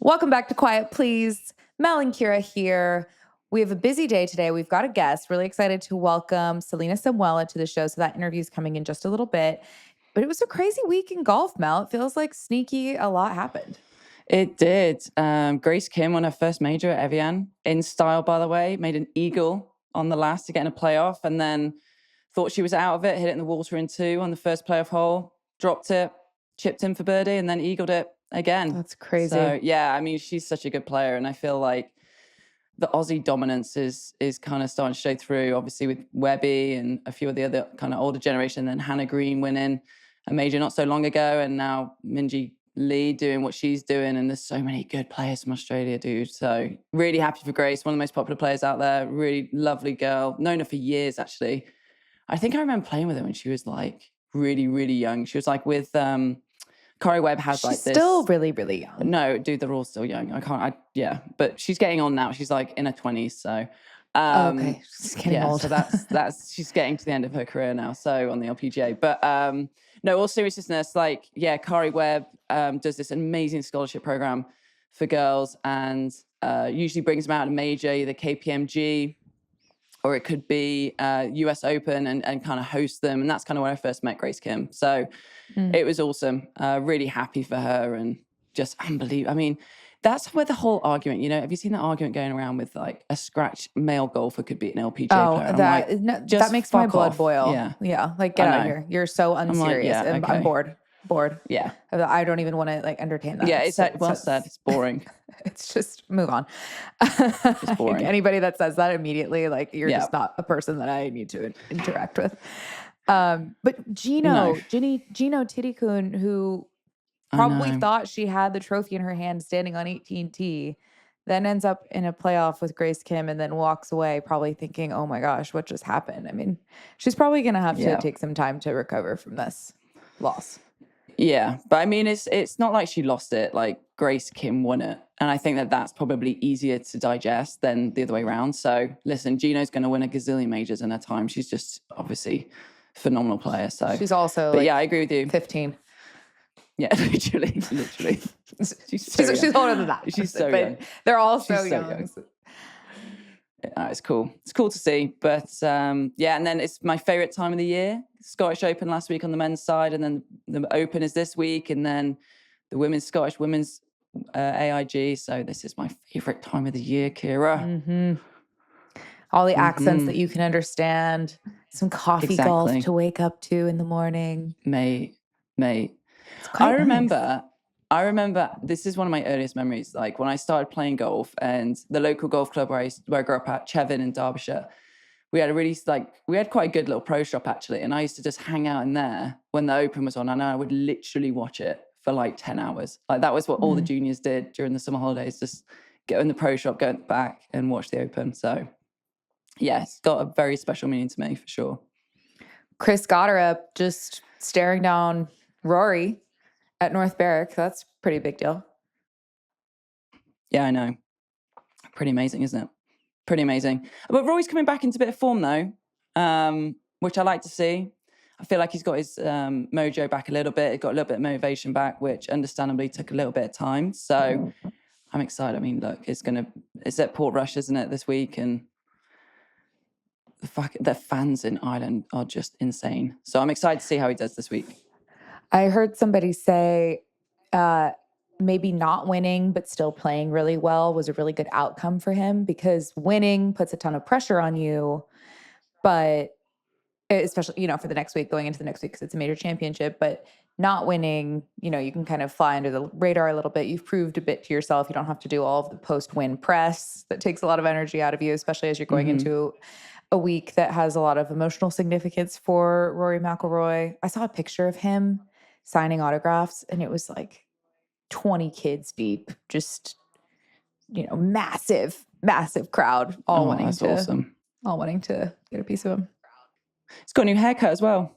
Welcome back to Quiet Please. Mel and Kira here. We have a busy day today. We've got a guest. Really excited to welcome Selena Samuela to the show. So that interview is coming in just a little bit. But it was a crazy week in golf, Mel. It feels like sneaky a lot happened. It did. Grace Kim won her first major at Evian, in style, by the way, made an eagle on the last to get in a playoff, and then thought she was out of it, hit it in the water in two on the first playoff hole, dropped it, chipped in for birdie, and then eagled it again. That's crazy. So, yeah, I mean, she's such a good player, and I feel like the Aussie dominance is kind of starting to show through, obviously with Webby and a few of the other kind of older generation, and then Hannah Green winning a major not so long ago, and now Minjee Lee doing what she's doing, and there's so many good players from Australia, dude. So really happy for Grace, one of the most popular players out there. Really lovely girl. Known her for years, actually. I think I remember playing with her when she was like really, really young. She was like with Corey Webb has She's like this. Still really, really young. No, dude, they're all still young. Yeah, but she's getting on now. She's like in her 20s, so. Okay, she's getting old. So that's she's getting to the end of her career now. So on the LPGA, but no, all seriousness, like Corey Webb does this amazing scholarship program for girls, and usually brings them out a major, either KPMG or it could be US Open, and kind of host them. And that's kind of where I first met Grace Kim. So it was awesome. Really happy for her, and just unbelievable. I mean, that's where the whole argument, have you seen that argument going around with like a scratch male golfer could be an LPGA player? That makes my blood boil. Yeah. Like, get out of here. You're so unserious. I'm bored. Yeah. I don't even want to like entertain that. Yeah, it's well said. It's boring. It's just move on. It's boring. Like, anybody that says that immediately, like you're just not a person that I need to interact with. But Gino Tittikun, who probably thought she had the trophy in her hand standing on 18T, then ends up in a playoff with Grace Kim and then walks away probably thinking, oh my gosh, what just happened? I mean, she's probably going to have to take some time to recover from this loss. Yeah, but I mean, it's not like she lost it. Like, Grace Kim won it. And I think that that's probably easier to digest than the other way around. So listen, Gino's going to win a gazillion majors in her time. She's just obviously a phenomenal player. So she's also but I agree with you. 15. Yeah, literally. She's older than that. She's so young. They're all so young. Yeah, it's cool. It's cool to see. But and then it's my favorite time of the year. Scottish Open last week on the men's side, and then the Open is this week, and then the women's AIG. So this is my favorite time of the year, Kira. Mm-hmm. All the accents that you can understand. Some coffee golf to wake up to in the morning. Mate. I remember this is one of my earliest memories, like when I started playing golf, and the local golf club where I grew up at, Chevin in Derbyshire, we had quite a good little pro shop actually, and I used to just hang out in there when the Open was on, and I would literally watch it for like 10 hours. Like, that was what all the juniors did during the summer holidays, just go in the pro shop, go back and watch the Open. So yeah, it's got a very special meaning to me for sure. Chris got her up just staring down Rory at North Berwick. That's a pretty big deal. Yeah, I know. Pretty amazing, isn't it? Pretty amazing. But Rory's coming back into a bit of form though, which I like to see. I feel like he's got his mojo back a little bit. He got a little bit of motivation back, which understandably took a little bit of time. So I'm excited. I mean, look, it's at Portrush, isn't it, this week? And the fans in Ireland are just insane. So I'm excited to see how he does this week. I heard somebody say maybe not winning, but still playing really well was a really good outcome for him, because winning puts a ton of pressure on you, but especially, for the next week, going into the next week, because it's a major championship, but not winning, you can kind of fly under the radar a little bit. You've proved a bit to yourself. You don't have to do all of the post-win press that takes a lot of energy out of you, especially as you're going into a week that has a lot of emotional significance for Rory McIlroy. I saw a picture of him signing autographs, and it was like 20 kids deep, just, massive crowd, all wanting to get a piece of him. He's got a new haircut as well.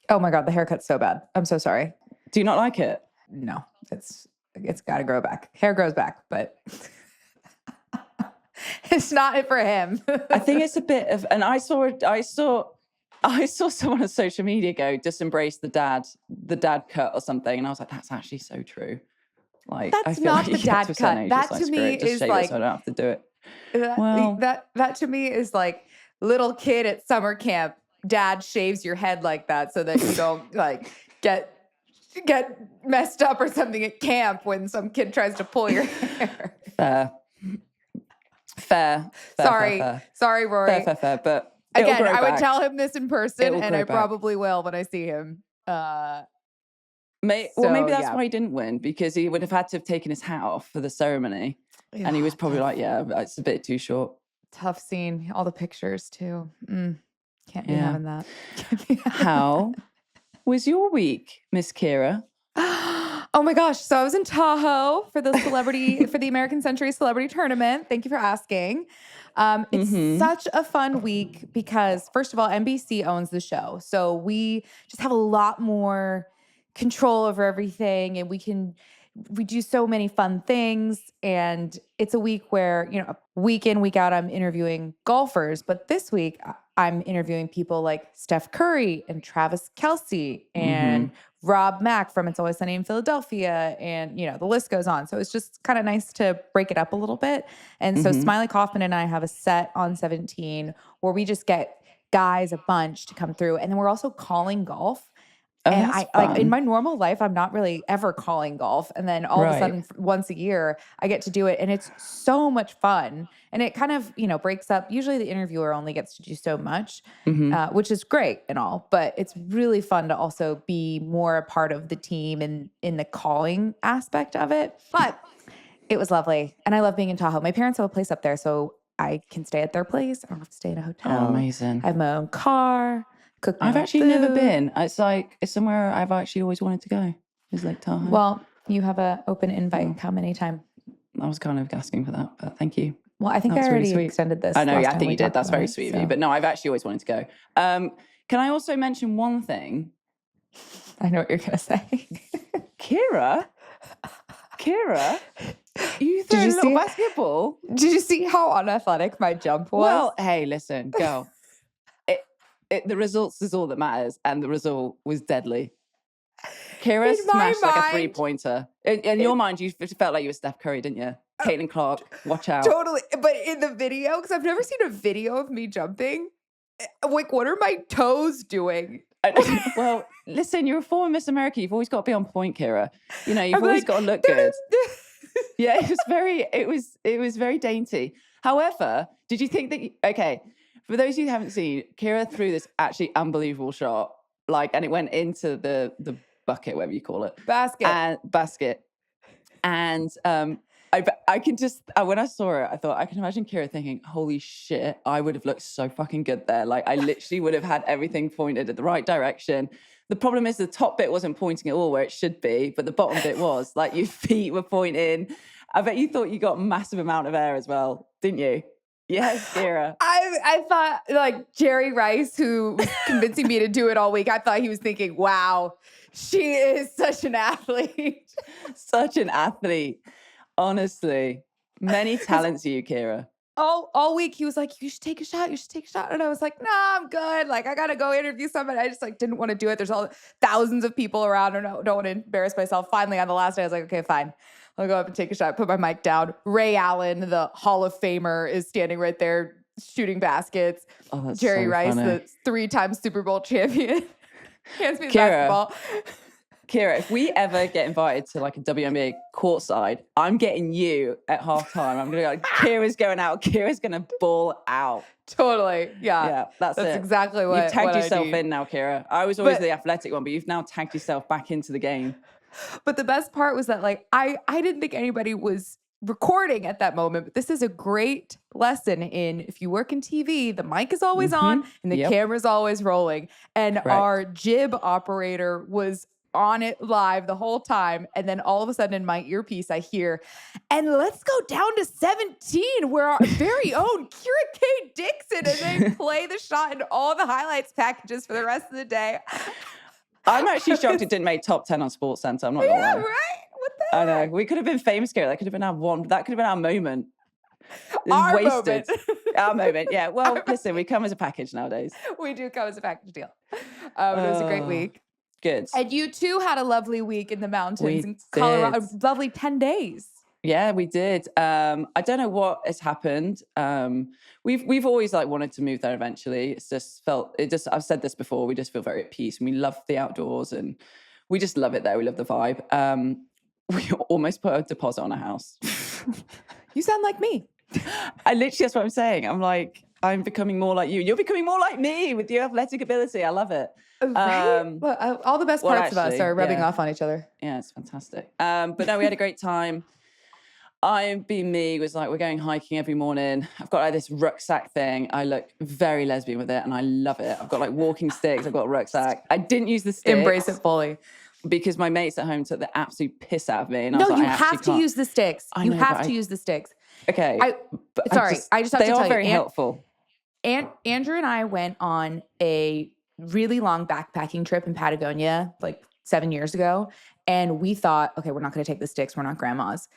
Oh my God, the haircut's so bad. I'm so sorry. Do you not like it? No, it's got to grow back. Hair grows back, but it's not it for him. I think it's a bit of, and I saw someone on social media go, just embrace the dad cut or something. And I was like, that's actually so true. Like, That's I feel not like the you get dad to a certain cut. age, That just like, to screw me it, just is shave it like so I don't have to do it. Well, that to me is like little kid at summer camp. Dad shaves your head like that so that you don't like get messed up or something at camp when some kid tries to pull your hair. Fair. Sorry, Rory. Fair. But it'll Again, grow I would back. tell him this in person, It'll and grow I back. probably will when I see him. Maybe that's why he didn't win, because he would have had to have taken his hat off for the ceremony. And he was probably like, yeah, it's a bit too short. Tough scene. All the pictures too. Can't be having that. How was your week, Miss Kira? Oh my gosh. So I was in Tahoe for the for the American Century Celebrity Tournament. Thank you for asking. It's such a fun week because, first of all, NBC owns the show. So we just have a lot more control over everything, and we do so many fun things. And it's a week where, week in, week out, I'm interviewing golfers. But this week, I'm interviewing people like Steph Curry and Travis Kelce and Rob Mack from It's Always Sunny in Philadelphia. And, the list goes on. So it's just kind of nice to break it up a little bit. And so Smiley Kaufman and I have a set on 17 where we just get guys a bunch to come through. And then we're also calling golf. And I like in my normal life, I'm not really ever calling golf. And then all of a sudden, once a year, I get to do it. And it's so much fun. And it kind of, breaks up. Usually the interviewer only gets to do so much, which is great and all. But it's really fun to also be more a part of the team and in the calling aspect of it. But it was lovely. And I love being in Tahoe. My parents have a place up there, so I can stay at their place. I don't have to stay in a hotel. Oh, amazing. I have my own car. I've actually never been. It's somewhere I've actually always wanted to go. Is Lake Tahoe. Well, you have an open invite. Come anytime. I was kind of asking for that, but thank you. Well, I think I already extended this. I know. I think you did. That's very sweet of you. But no, I've actually always wanted to go. Can I also mention one thing? I know what you're going to say. Kira, you threw a little basketball. Did you see how unathletic my jump was? Well, hey, listen, girl. The results is all that matters, and the result was deadly. Kira smashed like a three-pointer. In your mind, you felt like you were Steph Curry, didn't you? Caitlin Clark, watch out. Totally. But in the video, because I've never seen a video of me jumping, like, what are my toes doing? Well, listen, you're a former Miss America. You've always got to be on point, Kira. You've always got to look good. Yeah, it was very dainty. However, did you think that, okay, for those of you who haven't seen, Kira threw this actually unbelievable shot, and it went into the bucket, whatever you call it. Basket. And I can just, when I saw it, I thought, I can imagine Kira thinking, holy shit, I would have looked so fucking good there. I literally would have had everything pointed at the right direction. The problem is the top bit wasn't pointing at all where it should be, but the bottom bit was. Your feet were pointing. I bet you thought you got a massive amount of air as well, didn't you? Yes, Kira. I thought, Jerry Rice, who was convincing me to do it all week, I thought he was thinking, wow, she is such an athlete. Such an athlete. Honestly. Many talents you, Kira. All week he was like, you should take a shot. And I was like, nah, I'm good. I got to go interview somebody. I just didn't want to do it. There's all thousands of people around. I don't want to embarrass myself. Finally, on the last day, I was like, okay, fine. I'll go up and take a shot, put my mic down. Ray Allen, the Hall of Famer, is standing right there shooting baskets. Oh, that's Jerry so Rice, funny. the 3-time Super Bowl champion, hands me the basketball. Kira, if we ever get invited to a WNBA courtside, I'm getting you at halftime. I'm going to go, Kira's going out. Kira's going to ball out. Totally. Yeah. Yeah, that's it. Exactly what you've tagged what yourself in now, Kira. I was always the athletic one, but you've now tagged yourself back into the game. But the best part was that I didn't think anybody was recording at that moment, but this is a great lesson in, if you work in TV, the mic is always on and the camera's always rolling. And our jib operator was on it live the whole time. And then all of a sudden in my earpiece, I hear, and let's go down to 17 where our very own Kira K. Dixon, and they play the shot in all the highlights packages for the rest of the day. I'm actually shocked it didn't make top 10 on SportsCenter. I'm not gonna lie. Yeah, right? What the heck? I know. We could have been famous, Kira. That could have been our moment. Our wasted. Our moment. Yeah. Well, listen, we come as a package nowadays. We do come as a package deal. It was a great week. Good. And you too had a lovely week in the mountains We in Colorado. did. Lovely 10 days. Yeah, we did. I don't know what has happened. We've always like wanted to move there eventually. I've said this before, we just feel very at peace and we love the outdoors and we just love it there. We love the vibe. We almost put a deposit on a house. You sound like me. That's what I'm saying. I'm like, I'm becoming more like you. You're becoming more like me with your athletic ability. I love it. Right? Well, all the best parts of us are rubbing off on each other. Yeah, it's fantastic. But no, we had a great time. Being me was like, we're going hiking every morning. I've got like this rucksack thing. I look very lesbian with it and I love it. I've got like walking sticks. I've got a rucksack. I didn't use the sticks. Embrace it fully. Because my mates at home took the absolute piss out of me. And I No, was like, you have to use the sticks. You have to use the sticks. Okay. I just have to tell you. They are very helpful. And Andrew and I went on a really long backpacking trip in Patagonia like 7 years ago. And we thought, okay, we're not going to take the sticks. We're not grandmas.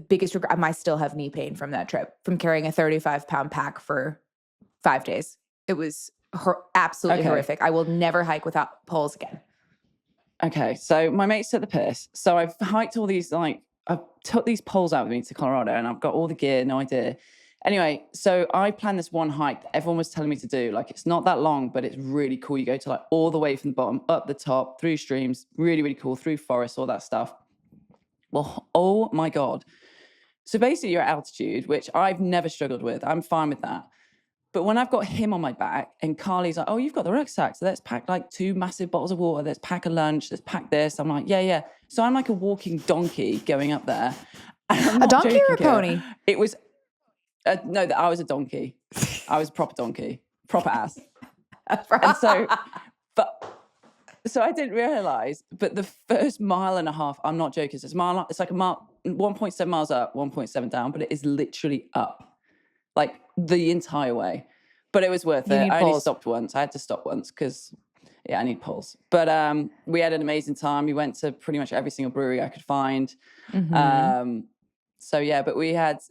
Biggest regret, I still have knee pain from that trip, from carrying a 35-pound pack for 5 days. It was absolutely horrific. I will never hike without poles again. Okay, so my mates took the piss. So I've hiked all these, I took these poles out with me to Colorado and I've got all the gear, no idea. Anyway, so I planned this one hike that everyone was telling me to do. Like, it's not that long, but it's really cool. You go to like all the way from the bottom, up the top, through streams, really, really cool, through forests, all that stuff. Well, oh my God. So basically you're at altitude, which I've never struggled with. I'm fine with that. But when I've got him on my back and Carly's like, oh, you've got the rucksack. So let's pack like 2 massive bottles of water. Let's pack a lunch. Let's pack this. I'm like, yeah. So I'm like a walking donkey going up there. A donkey or a pony? It was, no, I was a donkey. I was a proper donkey, proper ass. And so I didn't realize, but the first mile and a half, I'm not joking, it's like a mile, 1.7 miles up, 1.7 down, but it is literally up, like the entire way. But it was worth it. I only stopped once. I had to stop once because, I need poles. But we had an amazing time. We went to pretty much every single brewery I could find. Mm-hmm. But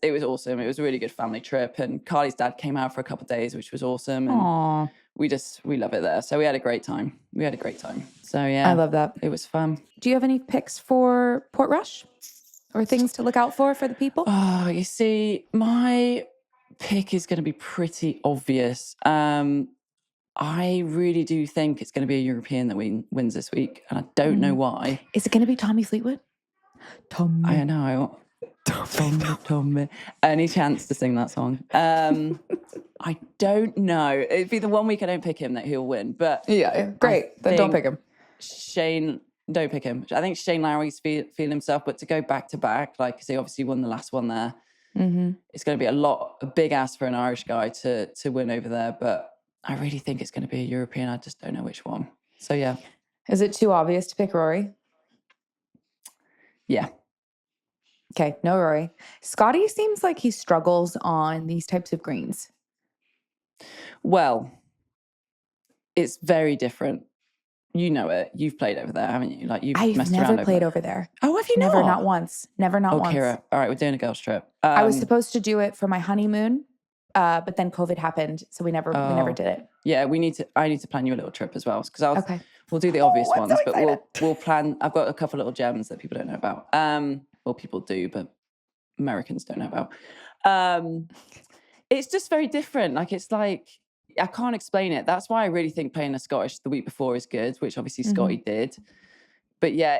it was awesome. It was a really good family trip. And Carly's dad came out for a couple of days, which was awesome. And Aww. we love it there. So we had a great time. So yeah. I love that. It was fun. Do you have any picks for Portrush or things to look out for the people? Oh, you see, my pick is going to be pretty obvious. I really do think it's going to be a European that wins this week. And I don't know why. Is it going to be Tommy Fleetwood? Tommy. I know. Tommy. Any chance to sing that song? I don't know. It'd be the one week I don't pick him that he'll win. But yeah, great. Then don't pick him. Don't pick him. I think Shane Lowry's feeling himself, but to go back to back, like, because he obviously won the last one there, it's going to be a big ask for an Irish guy to win over there. But I really think it's going to be a European. I just don't know which one. So yeah. Is it too obvious to pick Rory? Yeah. Okay, no Rory. Scotty seems like he struggles on these types of greens. Well, it's very different. You know it. You've played over there, haven't you? Like I've never played over there. Oh, have you not? Never, not once. Never, not once. Kira. All right, we're doing a girls trip. I was supposed to do it for my honeymoon, but then COVID happened, so we never did it. Yeah, I need to plan you a little trip as well, because we'll do the obvious ones, so but we'll plan. I've got a couple little gems that people don't know about. Well, people do, but Americans don't know about. It's just very different. Like, it's like, I can't explain it. That's why I really think playing a Scottish the week before is good, which obviously Scotty did. But yeah,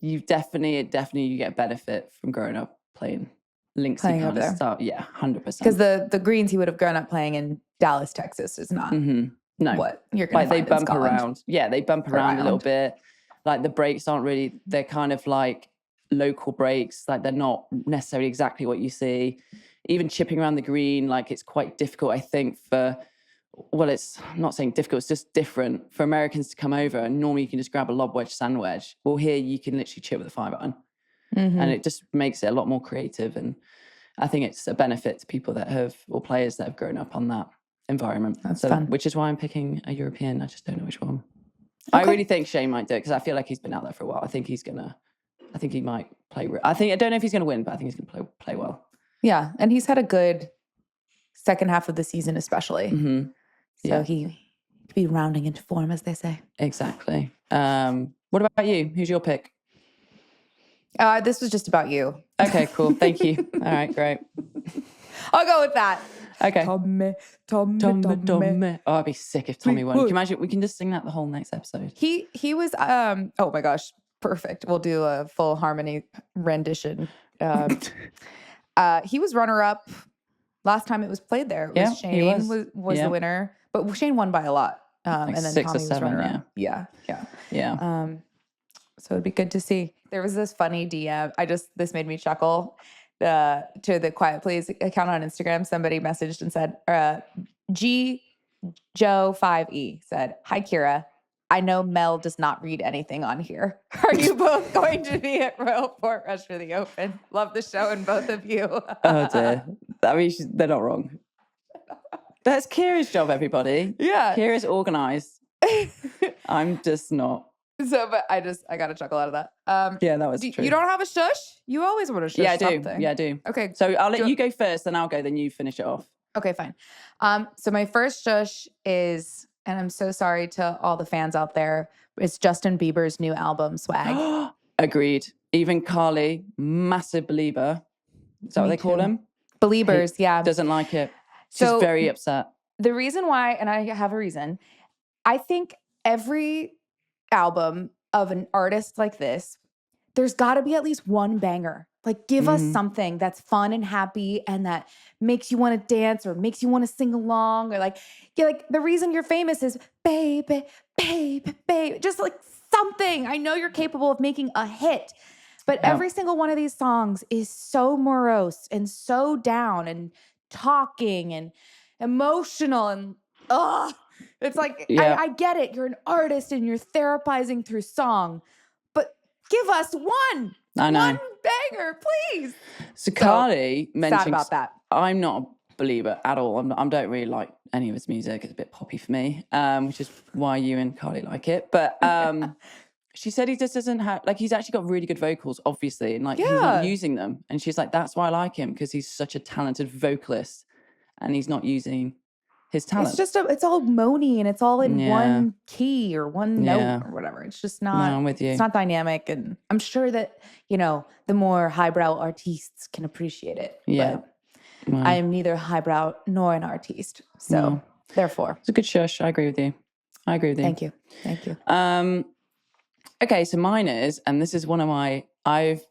you definitely get benefit from growing up playing linksy kind of stuff. Yeah, 100%. Because the greens he would have grown up playing in Dallas, Texas is not no what you're going to find they bump in Scotland. around. Yeah, they bump around a little bit. Like, the breaks aren't really, they're kind of like local breaks. Like, they're not necessarily exactly what you see. Even chipping around the green, like, it's quite difficult, I think, it's I'm not saying difficult, it's just different for Americans to come over. And normally you can just grab a lob wedge, sand wedge. Well, here you can literally chip with a 5-iron. And it just makes it a lot more creative. And I think it's a benefit to people or players that have grown up on that environment. That's fun. Which is why I'm picking a European. I just don't know which one. Okay. I really think Shane might do it, because I feel like he's been out there for a while. I think he might play. I don't know if he's going to win, but I think he's going to play well. Yeah, and he's had a good second half of the season, especially. So he Be rounding into form, as they say. Exactly. What about you? Who's your pick? This was just about you. Okay, cool. Thank you. All right, great. I'll go with that. Okay. Tommy. Oh, I'd be sick if Tommy won. Can you imagine? We can just sing that the whole next episode. He was, oh my gosh, perfect. We'll do a full harmony rendition. He was runner-up last time it was played there. It was Shane was the winner, but Shane won by a lot. Like and then 6 or Tommy 7, was runner-up. Yeah. So it'd be good to see. There was this funny DM. This made me chuckle. To the Quiet Please account on Instagram, somebody messaged and said, G Joe 5E said, "Hi Kira, I know Mel does not read anything on here. Are you both going to be at Royal Port Rush for the Open? Love the show and both of you." Oh dear. I mean, they're not wrong. That's Kira's job, everybody. Yeah. Kira's organized. I'm just not. So, but I got a chuckle out of that. Yeah, that was true. You don't have a shush? You always want to shush something. Yeah, I do. Okay. So I'll let you go first, then I'll go, then you finish it off. Okay, fine. So my first shush is, and I'm so sorry to all the fans out there, it's Justin Bieber's new album, Swag. Agreed. Even Carly, massive believer. Is that what they call him? Beliebers, yeah. Doesn't like it. She's very upset. The reason why, and I have a reason, I think every album of an artist like this, there's got to be at least one banger. Like, give us something that's fun and happy and that makes you want to dance or makes you want to sing along, or like the reason you're famous is baby, baby, baby. Just like something. I know you're capable of making a hit, but every single one of these songs is so morose and so down and talking and emotional and it's like, I get it. You're an artist and you're therapizing through song, but give us one banger, please. So Carly mentioned, sad about that. I'm not a believer at all. I don't really like any of his music. It's a bit poppy for me, which is why you and Carly like it. But she said he just doesn't have, like, he's actually got really good vocals, obviously, and like he's not using them. And she's like, that's why I like him, because he's such a talented vocalist and he's not using his talent. It's just it's all moany and it's all in one key or one note or whatever. It's just not. No, I'm with you. It's not dynamic, and I'm sure that the more highbrow artists can appreciate it. Yeah, but I am neither highbrow nor an artiste, so therefore, it's a good shush. I agree with you. Thank you. Okay, so mine is, and this is one of I've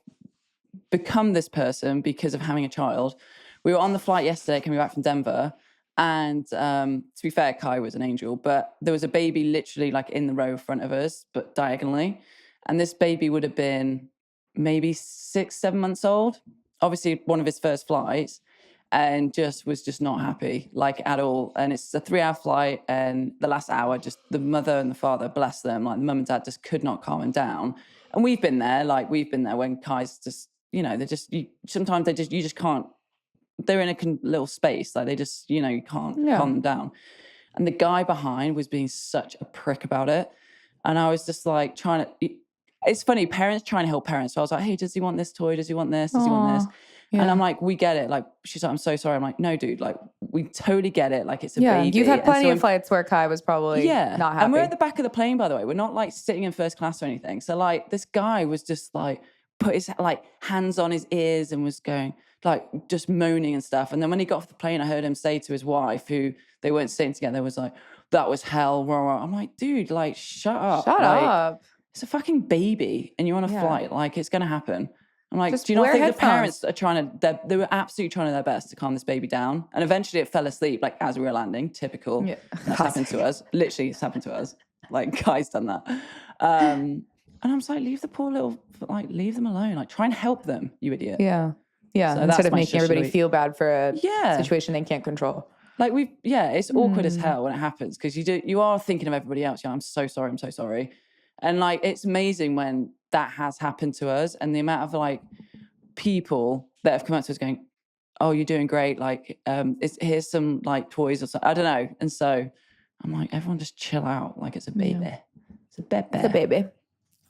become this person because of having a child. We were on the flight yesterday coming back from Denver. And to be fair, Kai was an angel, but there was a baby literally like in the row in front of us, but diagonally. And this baby would have been maybe 6-7 months old, obviously one of his first flights, and was just not happy, like at all. And it's a 3-hour flight, and the last hour, just the mother and the father, bless them, like the mum and dad just could not calm him down. And we've been there when Kai's just, sometimes you just can't. They're in a little space, like they just, you can't calm them down. And the guy behind was being such a prick about it. And I was just like it's funny, parents trying to help parents. So I was like, hey, does he want this toy? Does he want this? Does he want this? Yeah. And I'm like, we get it. Like, she's like, I'm so sorry. I'm like, no, dude, like, we totally get it. Like, it's a baby. You've had plenty of flights where Kai was probably not happy. And we're at the back of the plane, by the way. We're not like sitting in first class or anything. So like, this guy was just like, put his like hands on his ears and was going like just moaning and stuff. And then when he got off the plane, I heard him say to his wife, who they weren't sitting together, was like, that was hell. I'm like, dude, like, shut up. Shut up. It's a fucking baby and you're on a flight. Like, it's going to happen. I'm like, just do you not think headphones. The parents are trying to, they were absolutely trying their best to calm this baby down. And eventually it fell asleep, like as we were landing, typical. Yeah. That's happened to us. Literally, it's happened to us. Like, Guy's done that. And I'm just like, leave the poor little, like, leave them alone. Like, try and help them, you idiot. Yeah. Yeah. So instead of making everybody feel bad for a situation they can't control. Like it's awkward as hell when it happens, because you are thinking of everybody else. I'm so sorry. And like, it's amazing when that has happened to us, and the amount of like people that have come up to us going, oh, you're doing great. Like, here's some like toys or something. I don't know. And so I'm like, everyone just chill out. Like, it's a baby. Yeah. It's a baby. It's a baby.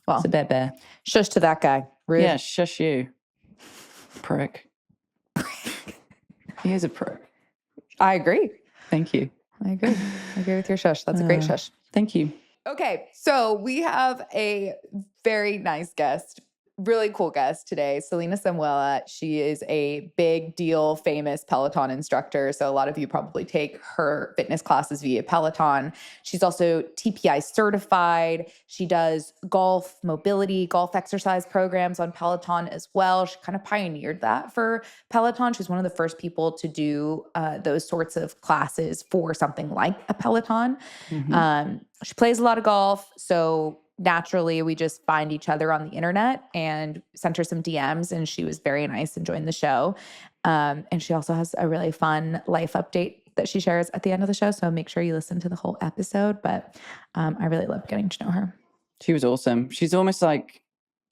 Well, it's a baby. Shush to that guy. Rude. Yeah, shush you. Prick. He is a prick. I agree. Thank you. I agree. I agree with your shush. That's a great shush. Thank you. Okay, so we have a very nice guest, really cool guest today, Selena Samuela. She is a big deal, famous Peloton instructor. So a lot of you probably take her fitness classes via Peloton. She's also TPI certified. She does golf mobility, golf exercise programs on Peloton as well. She kind of pioneered that for Peloton. She's one of the first people to do those sorts of classes for something like a Peloton. She plays a lot of golf, so naturally we just find each other on the internet and sent her some DMs, and she was very nice and joined the show. And she also has a really fun life update that she shares at the end of the show, so make sure you listen to the whole episode. But I really loved getting to know her. She was awesome. She's almost like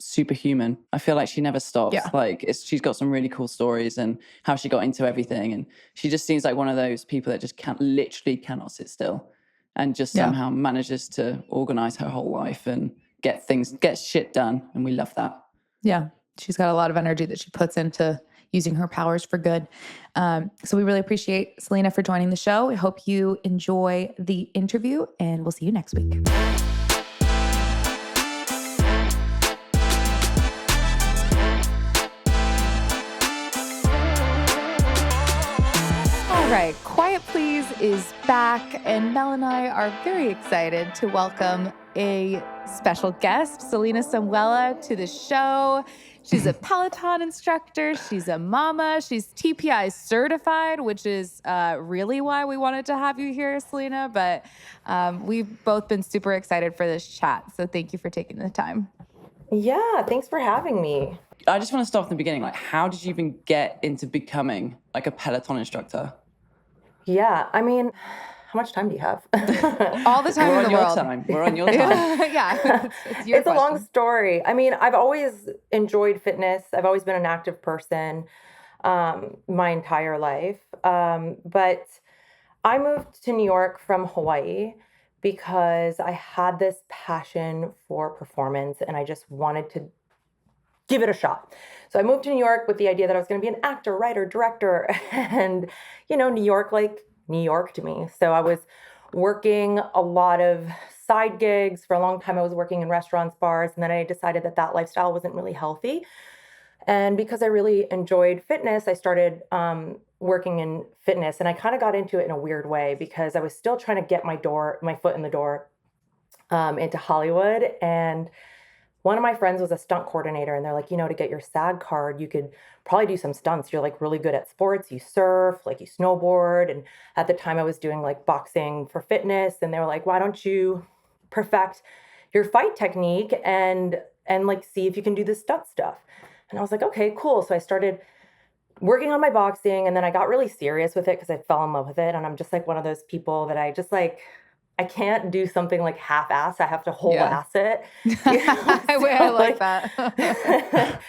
superhuman. I feel like she never stops. Yeah. Like she's got some really cool stories and how she got into everything. And she just seems like one of those people that just literally cannot sit still and just somehow manages to organize her whole life and get shit done. And we love that. Yeah. She's got a lot of energy that she puts into using her powers for good. So we really appreciate Selena for joining the show. I hope you enjoy the interview, and we'll see you next week. All right, Quiet Please is back, and Mel and I are very excited to welcome a special guest, Selena Samuela, to the show. She's a Peloton instructor. She's a mama. She's TPI certified, which is really why we wanted to have you here, Selena. But we've both been super excited for this chat, so thank you for taking the time. Yeah, thanks for having me. I just want to start from the beginning. Like, how did you even get into becoming like a Peloton instructor? Yeah, I mean, how much time do you have? All the time in the world. We're on your time. Yeah, it's your It's a long story. I mean, I've always enjoyed fitness. I've always been an active person my entire life. But I moved to New York from Hawaii because I had this passion for performance and I just wanted to give it a shot. So I moved to New York with the idea that I was going to be an actor, writer, director, and, New York, New York to me. So I was working a lot of side gigs. For a long time, I was working in restaurants, bars, and then I decided that that lifestyle wasn't really healthy. And because I really enjoyed fitness, I started working in fitness, and I kind of got into it in a weird way because I was still trying to get my foot in the door into Hollywood. And one of my friends was a stunt coordinator, and they're like, to get your SAG card, you could probably do some stunts. You're like really good at sports. You surf, like you snowboard. And at the time I was doing like boxing for fitness. And they were like, why don't you perfect your fight technique and like see if you can do this stunt stuff? And I was like, okay, cool. So I started working on my boxing, and then I got really serious with it because I fell in love with it. And I'm just like one of those people that I just like, I can't do something like half-ass. I have to whole-ass it. I like that.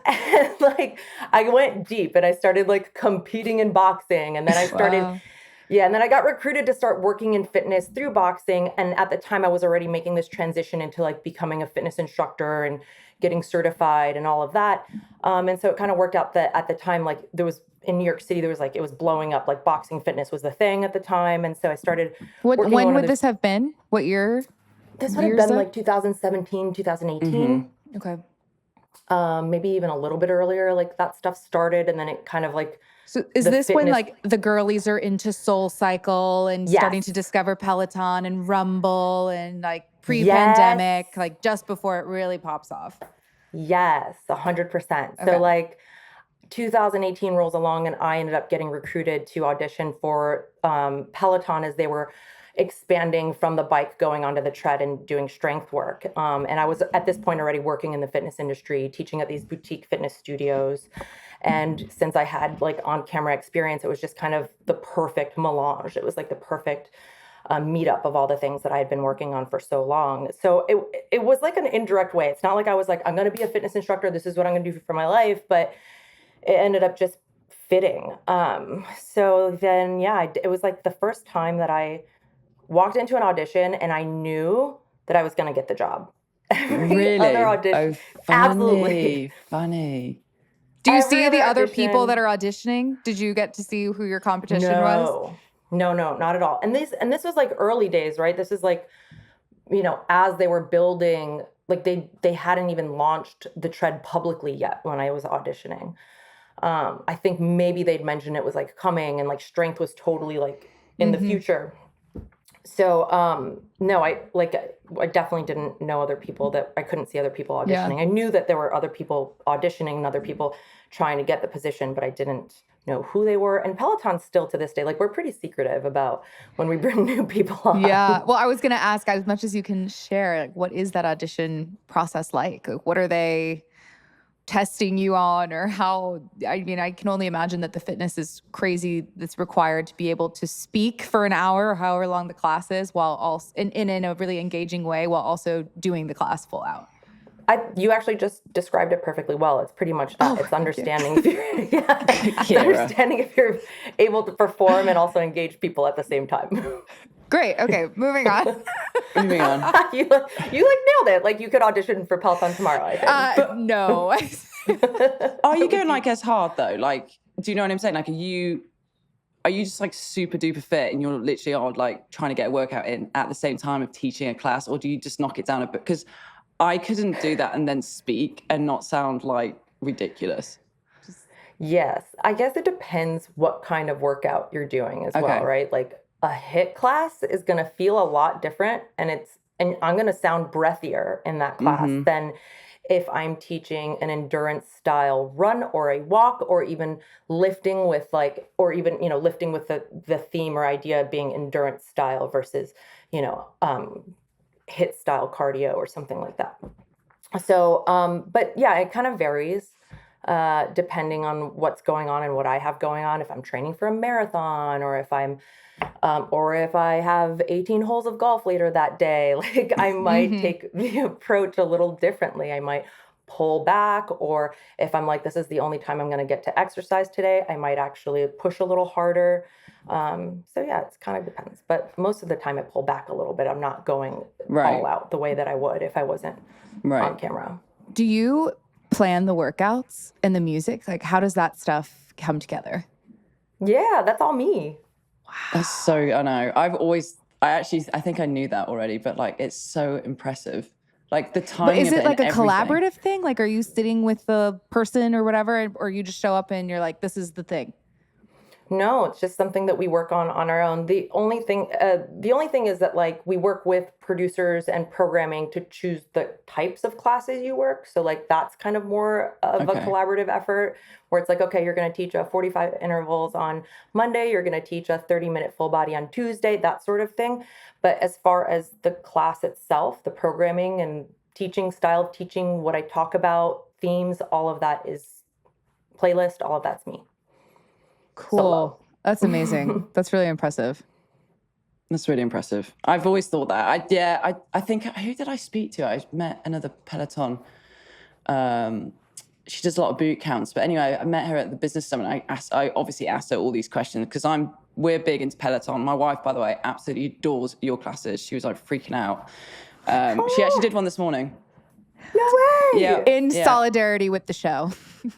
And like, I went deep and I started like competing in boxing. And then I started, and then I got recruited to start working in fitness through boxing. And at the time I was already making this transition into like becoming a fitness instructor and getting certified and all of that. And so it kind of worked out that at the time, like there was in New York City, there was like, it was blowing up, like boxing fitness was the thing at the time. And so I started when would this have been? What year? This would have been like 2017, 2018. Mm-hmm. Okay. Maybe even a little bit earlier, like that stuff started. And then it kind of like, so is this when like the girlies are into Soul Cycle and starting to discover Peloton and Rumble and like pre-pandemic, like just before it really pops off? Yes, 100%. So like 2018 rolls along and I ended up getting recruited to audition for Peloton as they were expanding from the bike going onto the tread and doing strength work. And I was at this point already working in the fitness industry, teaching at these boutique fitness studios. And since I had like on-camera experience, it was just kind of the perfect melange. It was like the perfect meetup of all the things that I had been working on for so long. So it was like an indirect way. It's not like I was like, I'm going to be a fitness instructor. This is what I'm going to do for my life. But it ended up just fitting. So then, it was like the first time that I walked into an audition and I knew that I was going to get the job. Really? Other audition, absolutely funny. Do you see the other people that are auditioning? Did you get to see who your competition was? No, not at all. And this was like early days, right? This is like, as they were building, like they hadn't even launched the tread publicly yet when I was auditioning. I think maybe they'd mentioned it was like coming, and like strength was totally like in the future. So, no, I definitely didn't know other people, that I couldn't see other people auditioning. Yeah. I knew that there were other people auditioning and other people trying to get the position, but I didn't know who they were. And Peloton still to this day, like, we're pretty secretive about when we bring new people on. Yeah. Well, I was going to ask, as much as you can share, like, what is that audition process like? Like, what are they testing you on, or how? I mean, I can only imagine that the fitness is crazy that's required to be able to speak for an hour or however long the class is, while also in a really engaging way, while also doing the class full out. You actually just described it perfectly well. It's pretty much that. It's understanding if you're, understanding if you're able to perform and also engage people at the same time. Great. Okay, moving on. Moving on. You nailed it. Like, you could audition for Peloton tomorrow, I think. No. Are you going like as hard though? Like, do you know what I'm saying? Like, are you just like super duper fit and you're literally are like trying to get a workout in at the same time of teaching a class, or do you just knock it down a bit? Because I couldn't do that and then speak and not sound like ridiculous. Yes. I guess it depends what kind of workout you're doing as well, right? Like, a HIIT class is going to feel a lot different, and I'm going to sound breathier in that class than if I'm teaching an endurance style run or a walk, or even lifting with lifting with the theme or idea of being endurance style versus, HIIT style cardio or something like that. So, but yeah, it kind of varies depending on what's going on and what I have going on. If I'm training for a marathon, or if I have 18 holes of golf later that day, like, I might take the approach a little differently. I might pull back, or if I'm like, this is the only time I'm going to get to exercise today, I might actually push a little harder. So yeah, it kind of depends, but most of the time I pull back a little bit. I'm not going all out the way that I would if I wasn't on camera. Do you plan the workouts and the music? Like, how does that stuff come together? Yeah, that's all me. Wow. That's so, I know. I think I knew that already, but like, it's so impressive. Like, the timing. But is it like a collaborative thing? Like, are you sitting with the person or whatever, or you just show up and you're like, this is the thing? No, it's just something that we work on our own. The only thing is that, like, we work with producers and programming to choose the types of classes you work. So, like, that's kind of more of a collaborative effort, where it's like, okay, you're going to teach a 45 intervals on Monday, you're going to teach a 30-minute full body on Tuesday, that sort of thing. But as far as the class itself, the programming and teaching style of teaching, what I talk about, themes, all of that is playlist, all of that's me. Cool. Solo. That's amazing. That's really impressive. That's really impressive. I've always thought that. I think, who did I speak to? I met another Peloton. She does a lot of boot camps. But anyway, I met her at the business summit. I obviously asked her all these questions because we're big into Peloton. My wife, by the way, absolutely adores your classes. She was like freaking out. She actually did one this morning. No way. Yeah. In solidarity with the show.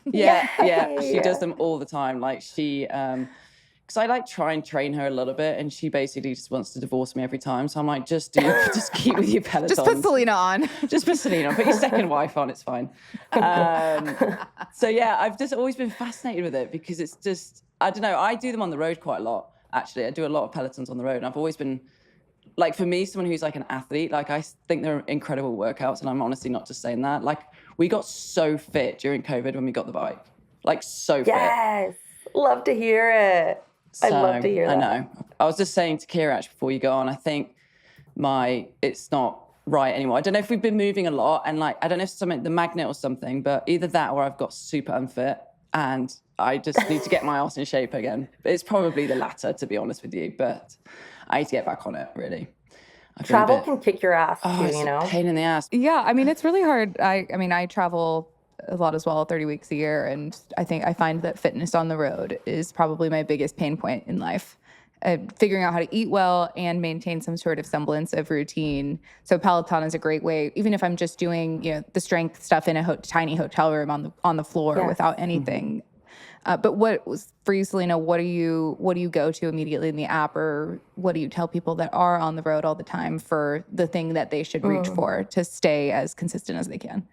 Yeah. She does them all the time. Like, she, because I like try and train her a little bit, and she basically just wants to divorce me every time. So I'm like, just keep with your Pelotons. Just put Selena on. Just put Selena on. Put your second wife on. It's fine. So yeah, I've just always been fascinated with it because it's just, I don't know. I do them on the road quite a lot. Actually, I do a lot of Pelotons on the road, and I've always been, like, for me, someone who's like an athlete, like, I think they're incredible workouts, and I'm honestly not just saying that. Like, we got so fit during COVID when we got the bike. Like, so fit. Yes. Love to hear it. I love to hear that. I know. I was just saying to Kira, actually, before you go on, I think it's not right anymore. I don't know if we've been moving a lot, and like, I don't know if it's something, the magnet or something, but either that or I've got super unfit and I just need to get my ass in shape again. It's probably the latter, to be honest with you, but I need to get back on it, really. Travel can kick your ass too, it's a pain in the ass. Yeah, I mean, it's really hard. I mean, I travel a lot as well, 30 weeks a year, and I find that fitness on the road is probably my biggest pain point in life. Figuring out how to eat well and maintain some sort of semblance of routine. So Peloton is a great way, even if I'm just doing, the strength stuff in a tiny hotel room on the floor without anything. But what was for you, Selena? What do you go to immediately in the app, or what do you tell people that are on the road all the time for the thing that they should reach for to stay as consistent as they can?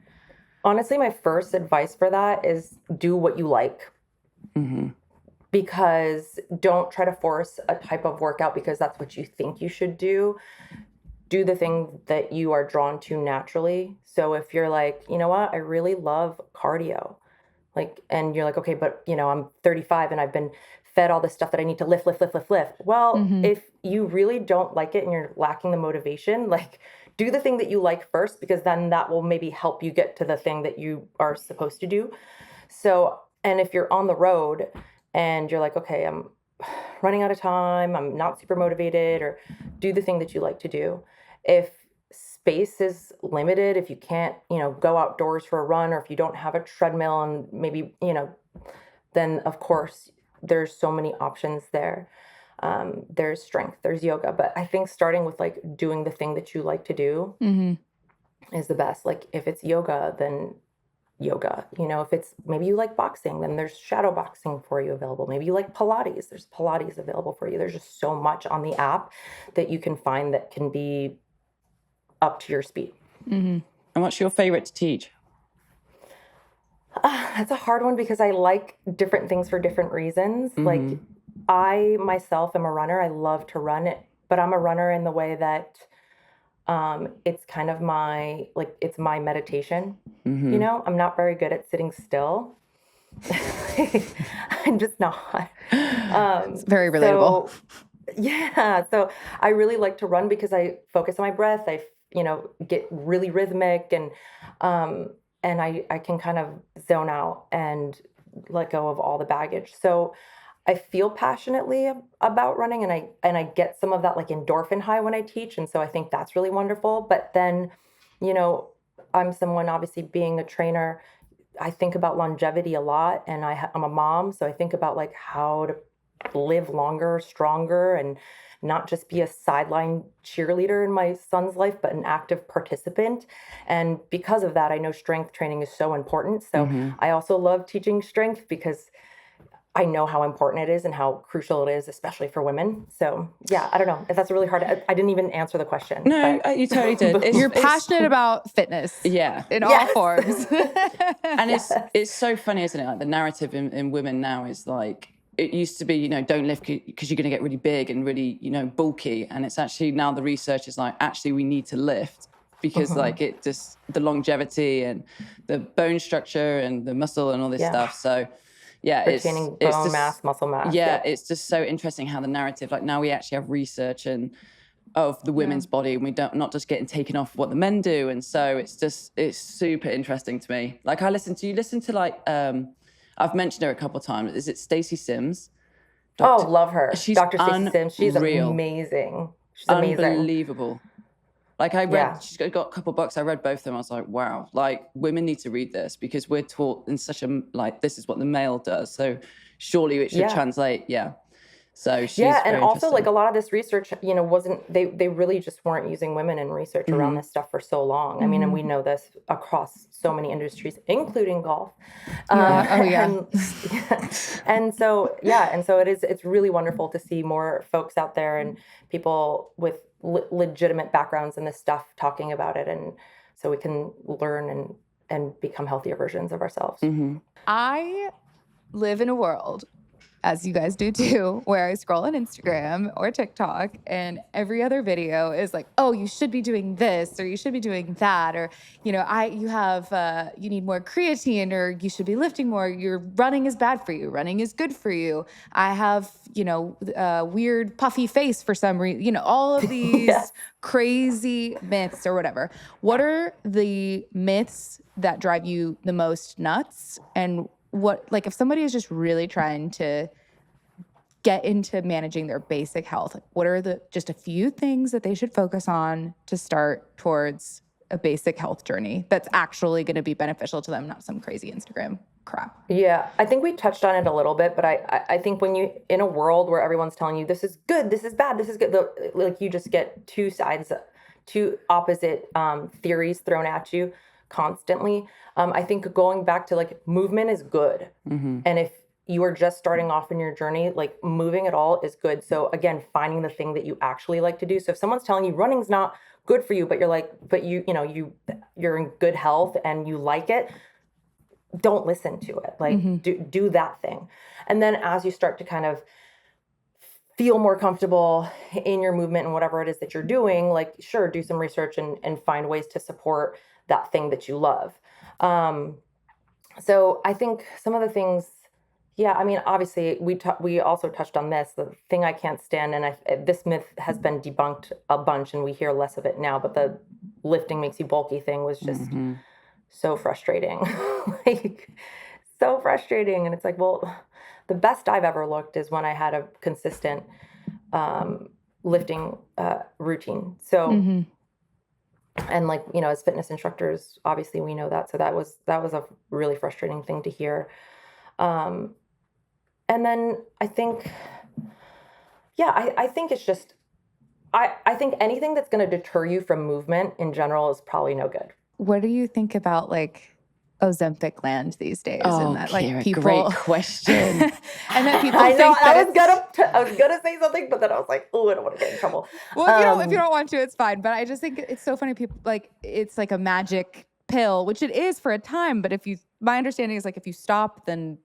Honestly, my first advice for that is do what you like. Because don't try to force a type of workout because that's what you think you should do. Do the thing that you are drawn to naturally. So if you're like, you know what, I really love cardio, like, and you're like, okay, but I'm 35 and I've been fed all this stuff that I need to lift. Well, if you really don't like it and you're lacking the motivation, like, do the thing that you like first, because then that will maybe help you get to the thing that you are supposed to do. So, and if you're on the road and you're like, okay, I'm running out of time, I'm not super motivated, or do the thing that you like to do. If space is limited, if you can't, go outdoors for a run, or if you don't have a treadmill and maybe, then of course there's so many options there. There's strength, there's yoga, but I think starting with like doing the thing that you like to do is the best. Like if it's yoga, then yoga. If it's maybe you like boxing, then there's shadow boxing for you available. Maybe you like Pilates, there's Pilates available for you. There's just so much on the app that you can find that can be up to your speed. And what's your favorite to teach? That's a hard one because I like different things for different reasons. Like I myself am a runner. I love to run it, but I'm a runner in the way that it's kind of it's my meditation. I'm not very good at sitting still. I'm just not. It's very relatable. So I really like to run because I focus on my breath. I get really rhythmic, and I can kind of zone out and let go of all the baggage. So I feel passionately about running, and I get some of that like endorphin high when I teach, and so I think that's really wonderful. But then, I'm someone, obviously being a trainer, I think about longevity a lot, and I'm a mom, so I think about like how to live longer, stronger, and not just be a sideline cheerleader in my son's life, but an active participant. And because of that, I know strength training is so important. So I also love teaching strength because I know how important it is and how crucial it is, especially for women. So yeah, I don't know if that's really hard. I didn't even answer the question. No, you totally did. You're passionate about fitness. Yeah. In all forms. And it's so funny, isn't it? Like the narrative in women now is like, it used to be, don't lift because you're going to get really big and really, bulky. And it's actually now the research is like, actually, we need to lift because like it just, the longevity and the bone structure and the muscle and all this stuff. So yeah, retaining bone mass, muscle mass. Yeah, it's just so interesting how the narrative, like now we actually have research of the women's body, and we don't not just getting taken off what the men do. And so it's super interesting to me. Like you listen to like, I've mentioned her a couple of times. Is it Stacey Sims? Love her. She's Dr. Stacey Sims. She's amazing. She's amazing. Unbelievable. Like I read, she's got a couple of books. I read both of them. I was like, wow, like women need to read this because we're taught in such a, like, this is what the male does. So surely it should translate. Yeah. So she's and also like a lot of this research, wasn't, they really just weren't using women in research around this stuff for so long. I mean, and we know this across so many industries, including golf. And so it's really wonderful to see more folks out there and people with legitimate backgrounds in this stuff talking about it, and so we can learn and become healthier versions of ourselves. I live in a world, as you guys do too, where I scroll on Instagram or TikTok and every other video is like, oh, you should be doing this or you should be doing that, or you need more creatine, or you should be lifting more. Your running is bad for you. Running is good for you. I have weird puffy face for some reason. All of these crazy myths or whatever. What are the myths that drive you the most nuts? And what, like, if somebody is just really trying to get into managing their basic health, what are just a few things that they should focus on to start towards a basic health journey that's actually going to be beneficial to them, not some crazy Instagram crap? Yeah, I think we touched on it a little bit, but I think when you, in a world where everyone's telling you this is good, this is bad, this is good, like you just get two opposite theories thrown at you constantly. I think going back to like movement is good. And you are just starting off in your journey, like moving at all is good. So again, finding the thing that you actually like to do. So if someone's telling you running's not good for you, but you're like, but you're in good health and you like it, don't listen to it. Like do that thing. And then as you start to kind of feel more comfortable in your movement and whatever it is that you're doing, like, sure, do some research and find ways to support that thing that you love. So I think some of the things, yeah, I mean, obviously we also touched on this, the thing I can't stand, and this myth has been debunked a bunch and we hear less of it now, but the lifting makes you bulky thing was just so frustrating. Like, so frustrating. And it's like, well, the best I've ever looked is when I had a consistent lifting routine. So, and like, as fitness instructors, obviously we know that. So that was a really frustrating thing to hear. And then I think, I think it's just, I think anything that's going to deter you from movement in general is probably no good. What do you think about like Ozempic land these days? Oh, and that like Kira, people, great question. and that people I know think that I was gonna say something, but then I was like, oh, I don't want to get in trouble. Well, if you don't want to, it's fine. But I just think it's so funny. People like it's like a magic pill, which it is for a time. But my understanding is like if you stop, then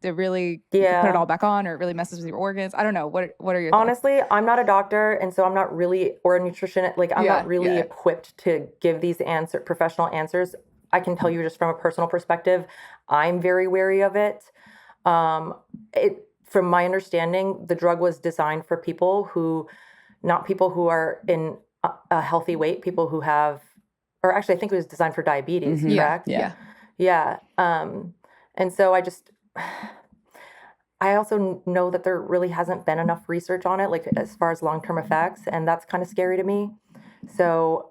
it really you can put it all back on, or it really messes with your organs. I don't know. What are your thoughts? Honestly, I'm not a doctor, and so I'm not really, or a nutritionist. Like I'm not really equipped to give these professional answers. I can tell you just from a personal perspective, I'm very wary of it. From my understanding, the drug was designed for not people who are in a healthy weight, people who have, or actually I think it was designed for diabetes, correct? Yeah. And so I also know that there really hasn't been enough research on it, like as far as long-term effects, and that's kind of scary to me. So,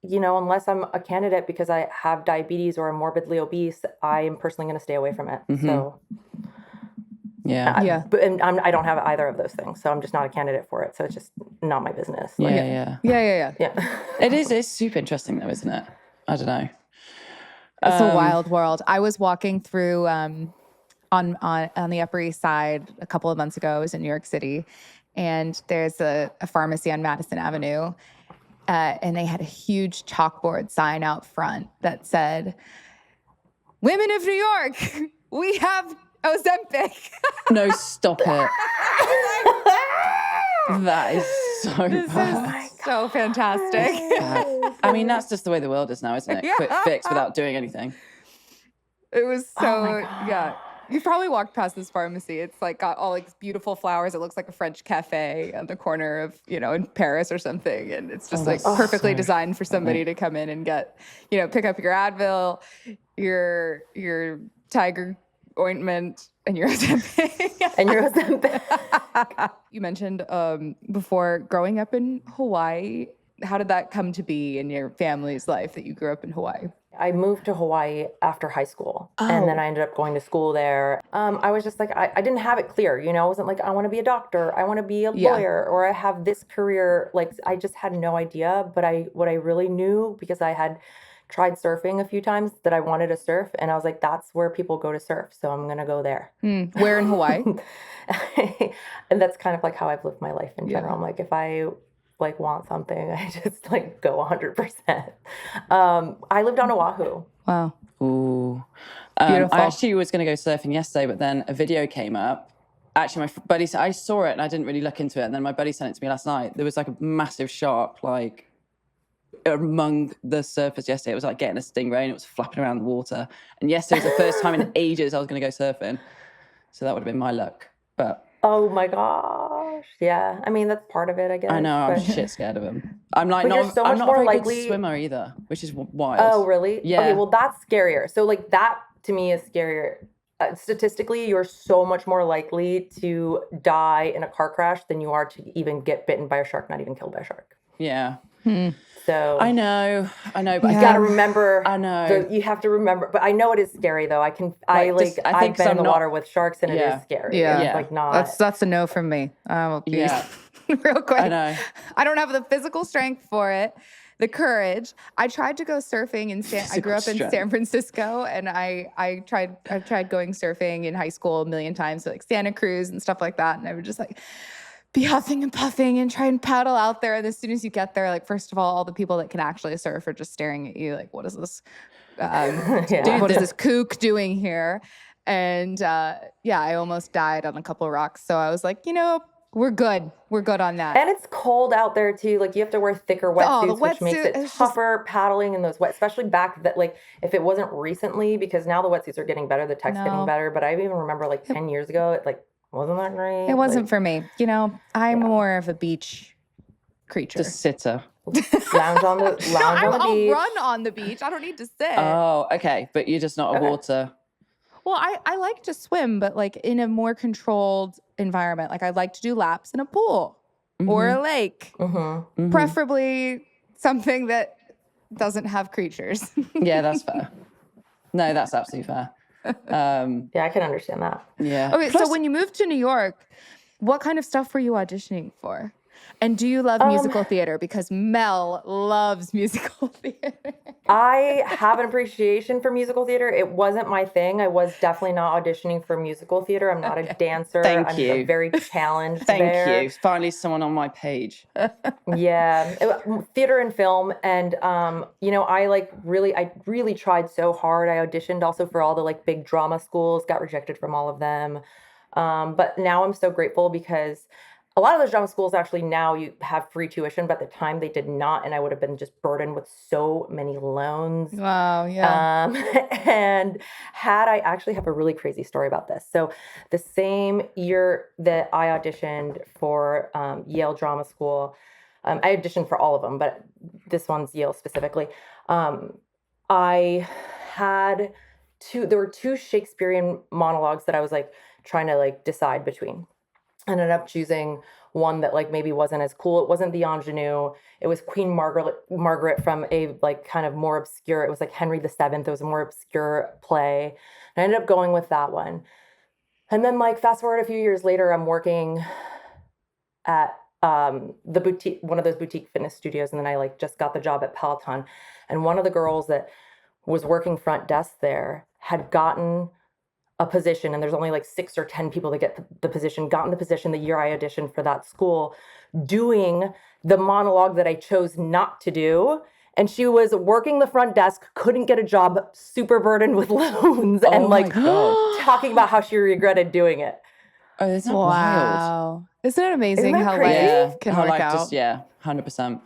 unless I'm a candidate because I have diabetes or am morbidly obese, I am personally going to stay away from it. So, I don't have either of those things, so I'm just not a candidate for it. So it's just not my business. Yeah. It's super interesting though, isn't it? I don't know. It's a wild world. I was walking through on the Upper East Side a couple of months ago. I was in New York City, and there's a pharmacy on Madison Avenue. And they had a huge chalkboard sign out front that said, "Women of New York, we have Ozempic." No, stop it. That is so bad. So fantastic. I mean, that's just the way the world is now, isn't it? Quick fix without doing anything. It was so, You've probably walked past this pharmacy. It's like got all like beautiful flowers. It looks like a French cafe on the corner of, in Paris or something. And it's just perfectly designed for somebody to come in and get, pick up your Advil, your Tiger ointment, and your Ozempic. You mentioned before growing up in Hawaii. How did that come to be in your family's life that you grew up in Hawaii? I moved to Hawaii after high school, and then I ended up going to school there. I was just like, I didn't have it clear, I wasn't like, I want to be a doctor, I want to be a lawyer, or I have this career. Like, I just had no idea. But what I really knew, because I had tried surfing a few times, that I wanted to surf, and I was like, that's where people go to surf, so I'm gonna go there. Where in Hawaii? And that's kind of like how I've lived my life in general. I'm like, if I want something, I just go 100%. I lived on Oahu. Wow. Ooh. Beautiful. I actually was going to go surfing yesterday, but then a video came up. Actually, my buddy said, I saw it and I didn't really look into it. And then my buddy sent it to me last night. There was like a massive shark, among the surfers yesterday. It was like getting a stingray and it was flapping around the water. And yesterday was the first time in ages I was going to go surfing. So that would have been my luck. But oh my gosh. Yeah. I mean, that's part of it, I guess. I know, I'm shit scared of him. I'm not a very good swimmer either, which is wild. Oh, really? Yeah. Okay, well, that's scarier. So that to me is scarier. Statistically, you're so much more likely to die in a car crash than you are to even get bitten by a shark, not even killed by a shark. Yeah. So I know, but you got to remember. I know. You have to remember, but I know it is scary though. I've been in the water with sharks and it is scary. Yeah. It's not. That's a no from me. I will be real quick. I know. I don't have the physical strength for it. the courage. I tried to go surfing in I grew up in strength. San Francisco, and I tried going surfing in high school a million times, so like Santa Cruz and stuff like that. And I would just like be huffing and puffing and try and paddle out there. And as soon as you get there, like first of all the people that can actually surf are just staring at you like, what is this? What is this kook doing here? And I almost died on a couple of rocks. So I was like, we're good. We're good on that. And it's cold out there too. Like you have to wear thicker wetsuits, which makes it tougher paddling in those wet, especially back that like if it wasn't recently, because now the wetsuits are getting better, the tech's getting better. But I even remember like 10 years ago, it like wasn't that great. It wasn't for me. I'm more of a beach creature. Just sitter. Lounge on the beach. I'll run on the beach. I don't need to sit. Oh, okay. But you're just not a water. Well, I like to swim, but like in a more controlled environment. Like I like to do laps in a pool or a lake, preferably something that doesn't have creatures. Yeah, that's fair. No, that's absolutely fair. Yeah, I can understand that. Yeah. Okay, so when you moved to New York, what kind of stuff were you auditioning for? And do you love musical theater? Because Mel loves musical theater. I have an appreciation for musical theater. It wasn't my thing. I was definitely not auditioning for musical theater. I'm not a dancer. Thank you. I'm very challenged Thank you. Finally someone on my page. Yeah. Theater and film. And, I really tried so hard. I auditioned also for all the like big drama schools, got rejected from all of them. But now I'm so grateful because a lot of those drama schools actually now you have free tuition, but at the time they did not. And I would have been just burdened with so many loans. Wow, yeah. And I actually have a really crazy story about this. So the same year that I auditioned for Yale Drama School, I auditioned for all of them, but this one's Yale specifically. There were two Shakespearean monologues that I was like trying to like decide between. I ended up choosing one that like maybe wasn't as cool. It wasn't the ingenue. It was Queen Margaret from a like kind of more obscure. It was like Henry VII. It was a more obscure play. And I ended up going with that one. And then like fast forward a few years later, I'm working at the boutique, one of those boutique fitness studios, and then I like just got the job at Peloton. And one of the girls that was working front desk there had gotten a position, and there's only like 6 or 10 people that get the position, gotten the position the year I auditioned for that school, doing the monologue that I chose not to do. And she was working the front desk, couldn't get a job, super burdened with loans, and like talking about how she regretted doing it. Oh, that's not wild. Isn't it amazing how life can work out? 100%.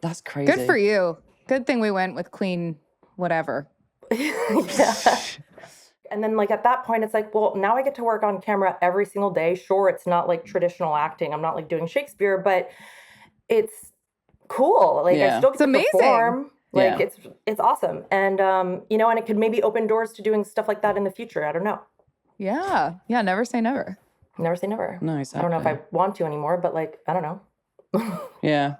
That's crazy. Good for you. Good thing we went with Queen whatever. Yeah. And then like at that point, it's like, well, now I get to work on camera every single day. Sure, it's not like traditional acting. I'm not like doing Shakespeare, but it's cool. Like I still get to perform. Like it's awesome. And and it could maybe open doors to doing stuff like that in the future. I don't know. Yeah. Yeah, never say never. Never say never. No, exactly. I don't know if I want to anymore, but like, I don't know. Yeah.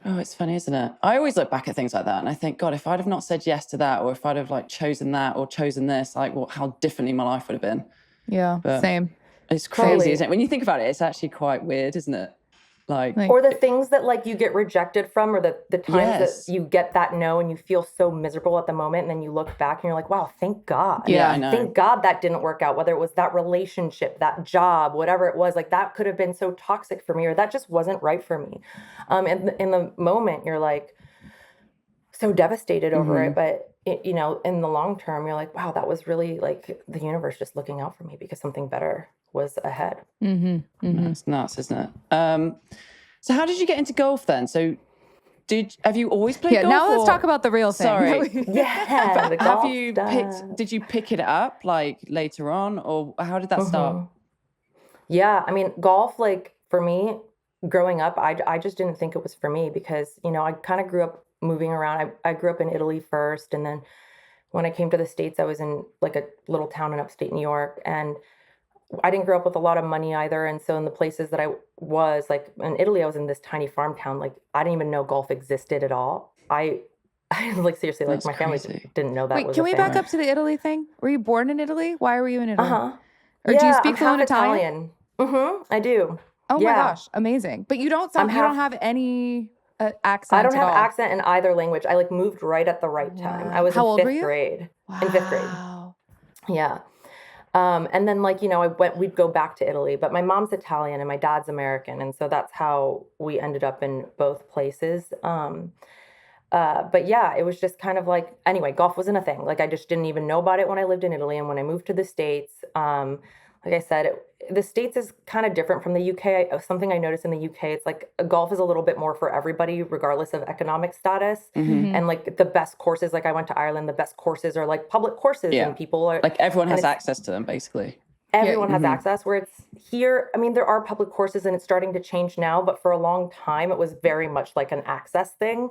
Oh, it's funny, isn't it? I always look back at things like that and I think, God, if I'd have not said yes to that, or if I'd have like chosen that or chosen this, like, well, how differently my life would have been. Yeah, but same. It's crazy, isn't it? When you think about it, it's actually quite weird, isn't it? Like or the things that like you get rejected from, or the times that you get that no and you feel so miserable at the moment, and then you look back and you're like, wow, thank God. Yeah, I know. Thank God that didn't work out, whether it was that relationship, that job, whatever it was, like that could have been so toxic for me, or that just wasn't right for me. And in the moment you're like so devastated over it, but in the long term, you're like, wow, that was really like the universe just looking out for me because something better was ahead. It's nuts, isn't it? So how did you get into golf then? So have you always played golf? Now let's talk about the real thing. Sorry. The golf did you pick it up like later on, or how did that start? Yeah, I mean, golf, like for me, growing up, I just didn't think it was for me because, I kind of grew up moving around. I grew up in Italy first, and then when I came to the States, I was in like a little town in upstate New York, and I didn't grow up with a lot of money either. And so in the places that I was, like in Italy, I was in this tiny farm town. Like I didn't even know golf existed at all. I like seriously, like my family didn't know that. Wait, can we back up to the Italy thing? Were you born in Italy? Why were you in Italy? Or do you speak fluent Italian? I do. Oh my gosh, amazing! But you don't have any accent I don't at have all. accent in either language. I like moved right at the right time. I was How in old were fifth you? grade. Wow. In fifth grade. Yeah. And then like, we'd go back to Italy, but my mom's Italian and my dad's American. And so that's how we ended up in both places. But yeah, it was just kind of like, anyway, golf wasn't a thing. Like I just didn't even know about it when I lived in Italy. And when I moved to the States, like I said, the States is kind of different from the UK. Something I noticed in the UK, it's like golf is a little bit more for everybody, regardless of economic status. And like the best courses, like I went to Ireland, the best courses are like public courses and people are like everyone has access to them basically. Everyone has access, where it's here. I mean, there are public courses and it's starting to change now, but for a long time, it was very much like an access thing.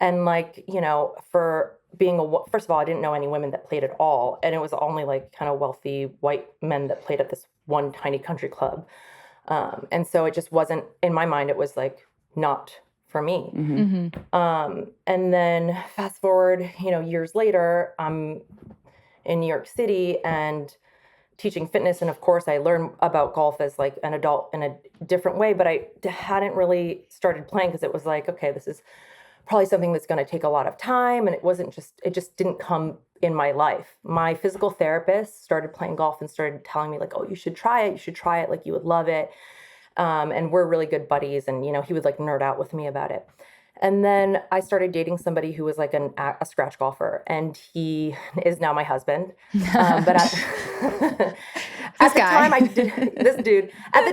And like, for being first of all, I didn't know any women that played at all. And it was only like kind of wealthy white men that played at this one tiny country club. And so it just wasn't, in my mind, it was like not for me. And then fast forward, years later, I'm in New York City and teaching fitness. And of course I learned about golf as like an adult in a different way, but I hadn't really started playing because it was like, okay, this is probably something that's going to take a lot of time. And it just didn't come in my life. My physical therapist started playing golf and started telling me like, oh, you should try it. Like you would love it. And we're really good buddies. And, he would like nerd out with me about it. And then I started dating somebody who was like a scratch golfer, and he is now my husband. But at the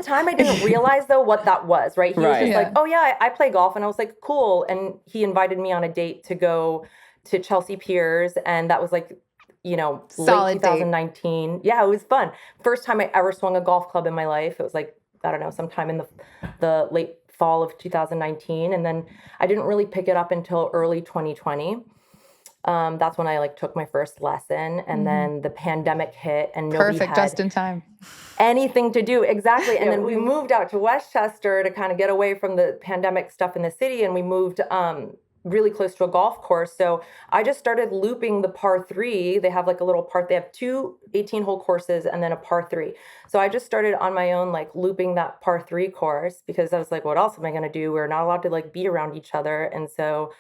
time I didn't realize though what that was, right? He was just like, oh yeah, I play golf. And I was like, cool. And he invited me on a date to go to Chelsea Piers. And that was like, Solid late 2019. Date. Yeah, it was fun. First time I ever swung a golf club in my life. It was like, I don't know, sometime in the late fall of 2019. And then I didn't really pick it up until early 2020. That's when I like took my first lesson, and then the pandemic hit and nobody had just in time anything to do. Exactly. And then we moved out to Westchester to kind of get away from the pandemic stuff in the city. And we moved, really close to a golf course. So I just started looping the par 3. They have like a little they have 2 18-hole courses and then a par 3. So I just started on my own, like looping that par 3 course, because I was like, what else am I going to do? We're not allowed to like be around each other. And so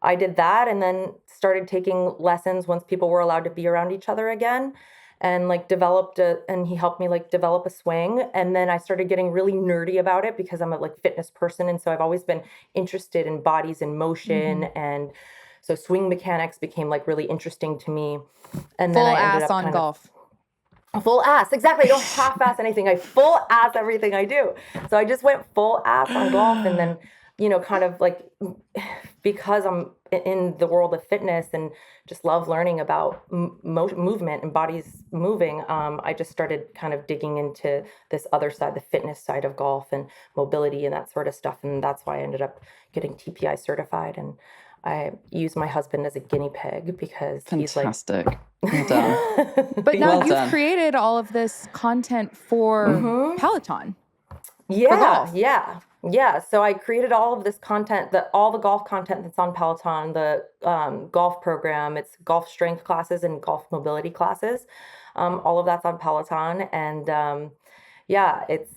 I did that, and then started taking lessons once people were allowed to be around each other again, and like and he helped me like develop a swing. And then I started getting really nerdy about it because I'm a like fitness person. And so I've always been interested in bodies in motion. And so swing mechanics became like really interesting to me. And then I ended up on golf. Full ass. Exactly. I don't half-ass anything. I full ass everything I do. So I just went full ass on golf. And then, kind of like, because I'm in the world of fitness and just love learning about movement and bodies moving, I just started kind of digging into this other side, the fitness side of golf and mobility and that sort of stuff. And that's why I ended up getting TPI certified. And I use my husband as a guinea pig because he's like... Fantastic. Well done. But now you've created all of this content for Peloton. Yeah. So I created all of this content, all the golf content that's on Peloton, the golf program. It's golf strength classes and golf mobility classes. All of that's on Peloton. And it's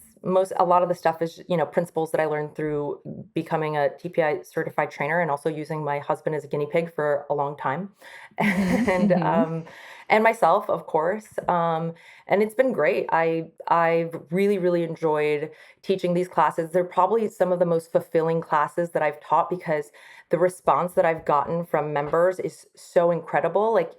a lot of the stuff is, principles that I learned through becoming a TPI certified trainer and also using my husband as a guinea pig for a long time. And myself, of course. And it's been great. I've really, really enjoyed teaching these classes. They're probably some of the most fulfilling classes that I've taught because the response that I've gotten from members is so incredible. Like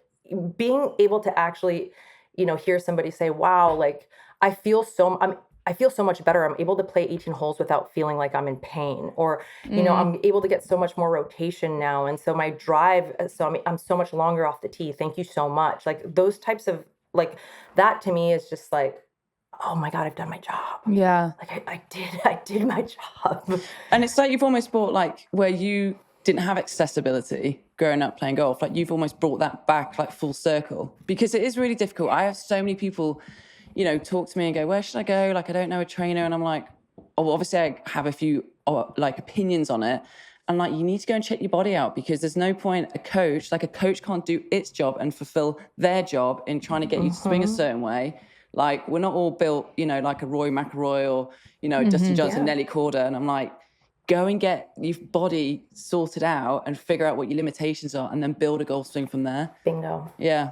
being able to actually, hear somebody say, wow, like I feel so much better. I'm able to play 18 holes without feeling like I'm in pain, or, I'm able to get so much more rotation now. And so my drive, I'm so much longer off the tee. Thank you so much. Like those types of, like that to me is just like, oh my God, I've done my job. Yeah. Like I did my job. And it's like you've almost brought like where you didn't have accessibility growing up playing golf, like you've almost brought that back like full circle, because it is really difficult. I have so many people, talk to me and go, where should I go? Like, I don't know a trainer. And I'm like, oh, obviously I have a few like opinions on it. And like, you need to go and check your body out, because there's no point a coach can't do its job and fulfill their job in trying to get you to swing a certain way. Like, we're not all built, like a Rory McIlroy or, Dustin Johnson, Nelly Corda. And I'm like, go and get your body sorted out and figure out what your limitations are and then build a golf swing from there. Bingo. Yeah.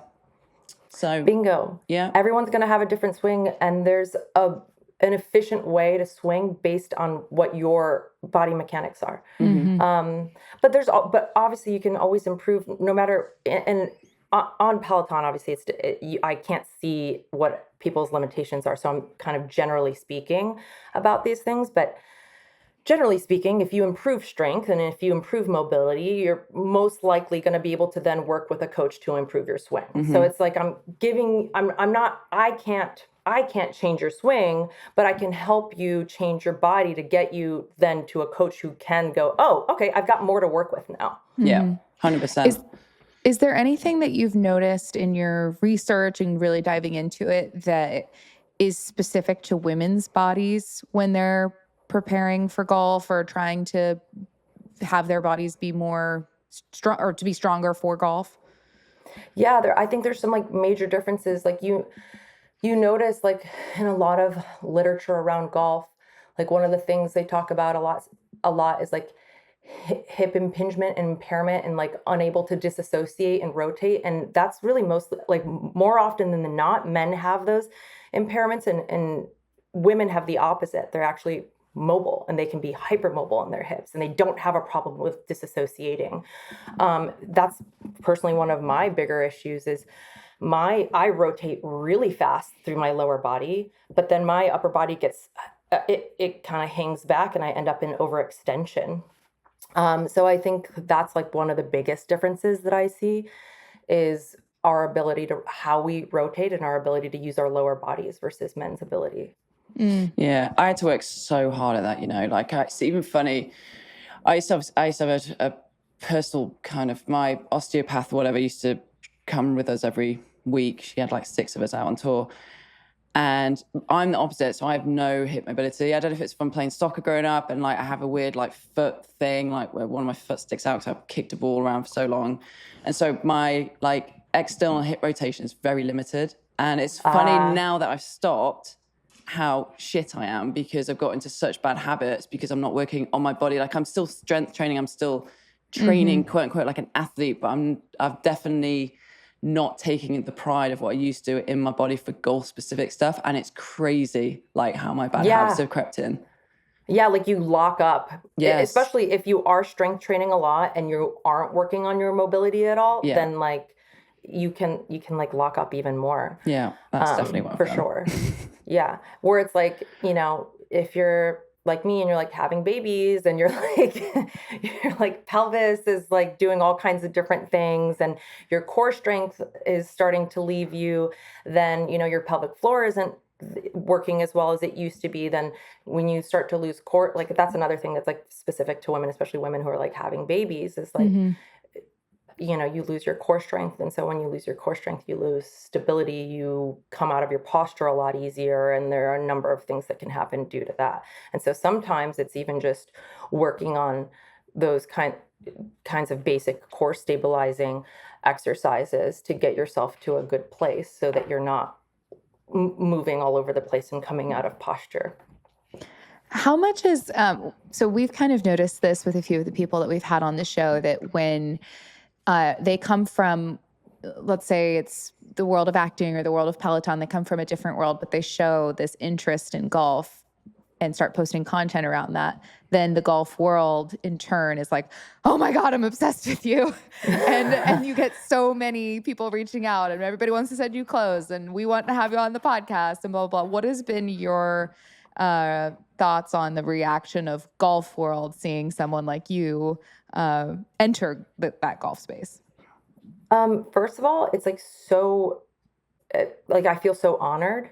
So bingo. Yeah. Everyone's going to have a different swing, and there's an efficient way to swing based on what your body mechanics are. But obviously you can always improve no matter, and on Peloton, obviously I can't see what people's limitations are. So I'm kind of generally speaking about these things, but generally speaking, if you improve strength and if you improve mobility, you're most likely going to be able to then work with a coach to improve your swing. So it's like I can't change your swing, but I can help you change your body to get you then to a coach who can go, oh, okay, I've got more to work with now. Yeah, 100%. Is there anything that you've noticed in your research and really diving into it that is specific to women's bodies when they're preparing for golf or trying to have their bodies be more strong or to be stronger for golf? Yeah, I think there's some like major differences. Like you notice like in a lot of literature around golf, like one of the things they talk about a lot is like hip impingement and impairment and like unable to disassociate and rotate. And that's really mostly like more often than not, men have those impairments and women have the opposite. They're actually mobile and they can be hypermobile in their hips and they don't have a problem with disassociating. That's personally one of my bigger issues is I rotate really fast through my lower body, but then my upper body gets, it kind of hangs back and I end up in overextension. So I think that's like one of the biggest differences that I see is our ability to how we rotate and our ability to use our lower bodies versus men's ability. Yeah, I had to work so hard at that, like it's even funny. I used to have a personal kind of, my osteopath or whatever used to come with us every week. She had like 6 of us out on tour. And I'm the opposite, so I have no hip mobility. I don't know if it's from playing soccer growing up, and like I have a weird like foot thing, like where one of my foot sticks out because I've kicked a ball around for so long, and so my like external hip rotation is very limited. And it's funny now that I've stopped how shit I am because I've got into such bad habits because I'm not working on my body. Like I'm still strength training, I'm still training quote unquote like an athlete, but I've definitely not taking the pride of what I used to in my body for goal specific stuff. And it's crazy like how my bad habits have crept in. Yeah, like you lock up. Yes. Especially if you are strength training a lot and you aren't working on your mobility at all, then like you can like lock up even more. Yeah, that's definitely what I've for done. sure. Yeah. Where it's like, if you're like me and you're like having babies and you're like pelvis is like doing all kinds of different things and your core strength is starting to leave you, then, your pelvic floor isn't working as well as it used to be. Then when you start to lose core, like that's another thing that's like specific to women, especially women who are like having babies is like, you lose your core strength. And so when you lose your core strength, you lose stability, you come out of your posture a lot easier. And there are a number of things that can happen due to that. And so sometimes it's even just working on those kinds of basic core stabilizing exercises to get yourself to a good place so that you're not moving all over the place and coming out of posture. How much is, so we've kind of noticed this with a few of the people that we've had on the show that when they come from, let's say it's the world of acting or the world of Peloton, they come from a different world, but they show this interest in golf and start posting content around that. Then the golf world in turn is like, oh my God, I'm obsessed with you. and you get so many people reaching out and everybody wants to send you clothes and we want to have you on the podcast and blah, blah, blah. What has been your thoughts on the reaction of golf world seeing someone like you enter that golf space? First of all, it's like I feel so honored,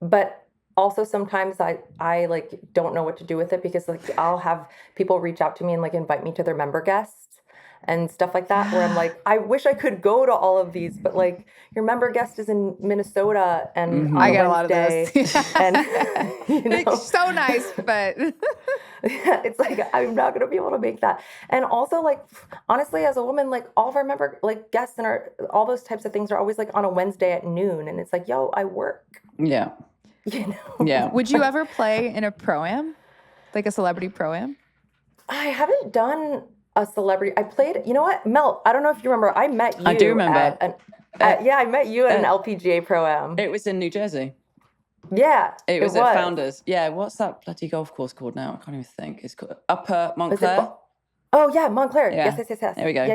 but also sometimes I like don't know what to do with it because like I'll have people reach out to me and like invite me to their member guests and stuff like that where I'm like, I wish I could go to all of these, but like your member guest is in Minnesota and I get a lot of those. And It's so nice, but it's like I'm not gonna be able to make that. And also like honestly as a woman, like all of our member like guests and all those types of things are always like on a Wednesday at noon and it's like, yo, I work. Yeah. Yeah. Would you ever play in a pro-am? Like a celebrity pro-am? I haven't done a celebrity. I played, you know what, Mel, I don't know if you remember, I met you I do remember. I met you at an LPGA Pro-Am. It was in New Jersey. Yeah, It was at Founders. Yeah, what's that bloody golf course called now? I can't even think. It's called Upper Montclair. Oh yeah, Montclair. Yeah. Yes. There we go.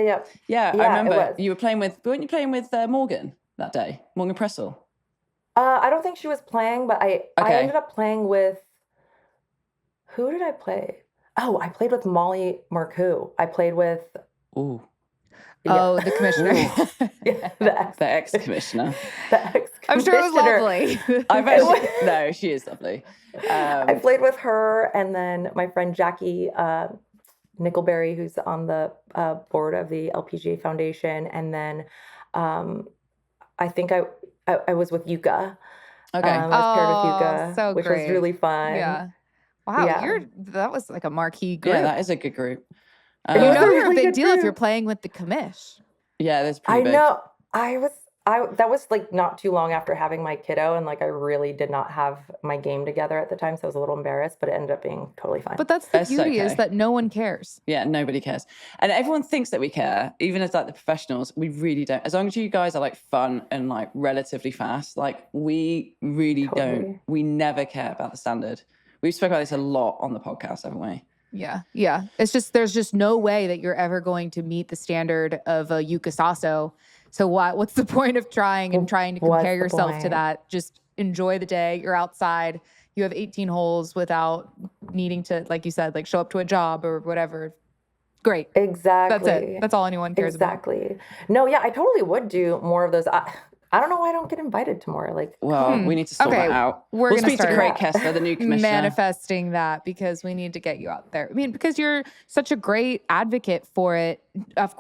Yeah. I remember you were playing with. Weren't you playing with Morgan that day? Morgan Pressel. I don't think she was playing, but I ended up playing with. Who did I play? Oh, I played with Molly Marcoux. I played with. Ooh. Yeah. Oh, the commissioner. Yeah, the ex-commissioner. I'm sure it was lovely. I've actually no, she is lovely. I played with her, and then my friend Jackie Nickelberry, who's on the board of the LPGA Foundation, and then I think I was with Yuka. Okay. I was paired with Yuka, which great. was really fun. Yeah. Wow, Yeah. that was like a marquee group. Yeah, that is a good group. You know you're really a big good deal if group. you're playing with the commish. Yeah, that's pretty big. I know. That was like not too long after having my kiddo, and like I really did not have my game together at the time, so I was a little embarrassed, but it ended up being totally fine. But that's the beauty is that no one cares. Yeah, nobody cares. And everyone thinks that we care, even as like the professionals, we really don't. As long as you guys are like fun and like relatively fast, like we really don't, we never care about the standard. We've spoken about this a lot on the podcast, haven't we? Yeah. Yeah. It's just, there's just no way that you're ever going to meet the standard of a Yuka Sasso. So what's the point of trying to compare yourself to that? Just enjoy the day. You're outside. You have 18 holes without needing to, like you said, like show up to a job or whatever. Great. Exactly. That's it. That's all anyone cares about. No, yeah, I totally would do more of those. I don't know why I don't get invited to more. Like, well, we need to sort that out. We'll speak start to Craig Kessler, the new commissioner. Manifesting that, because we need to get you out there. I mean, because you're such a great advocate for it,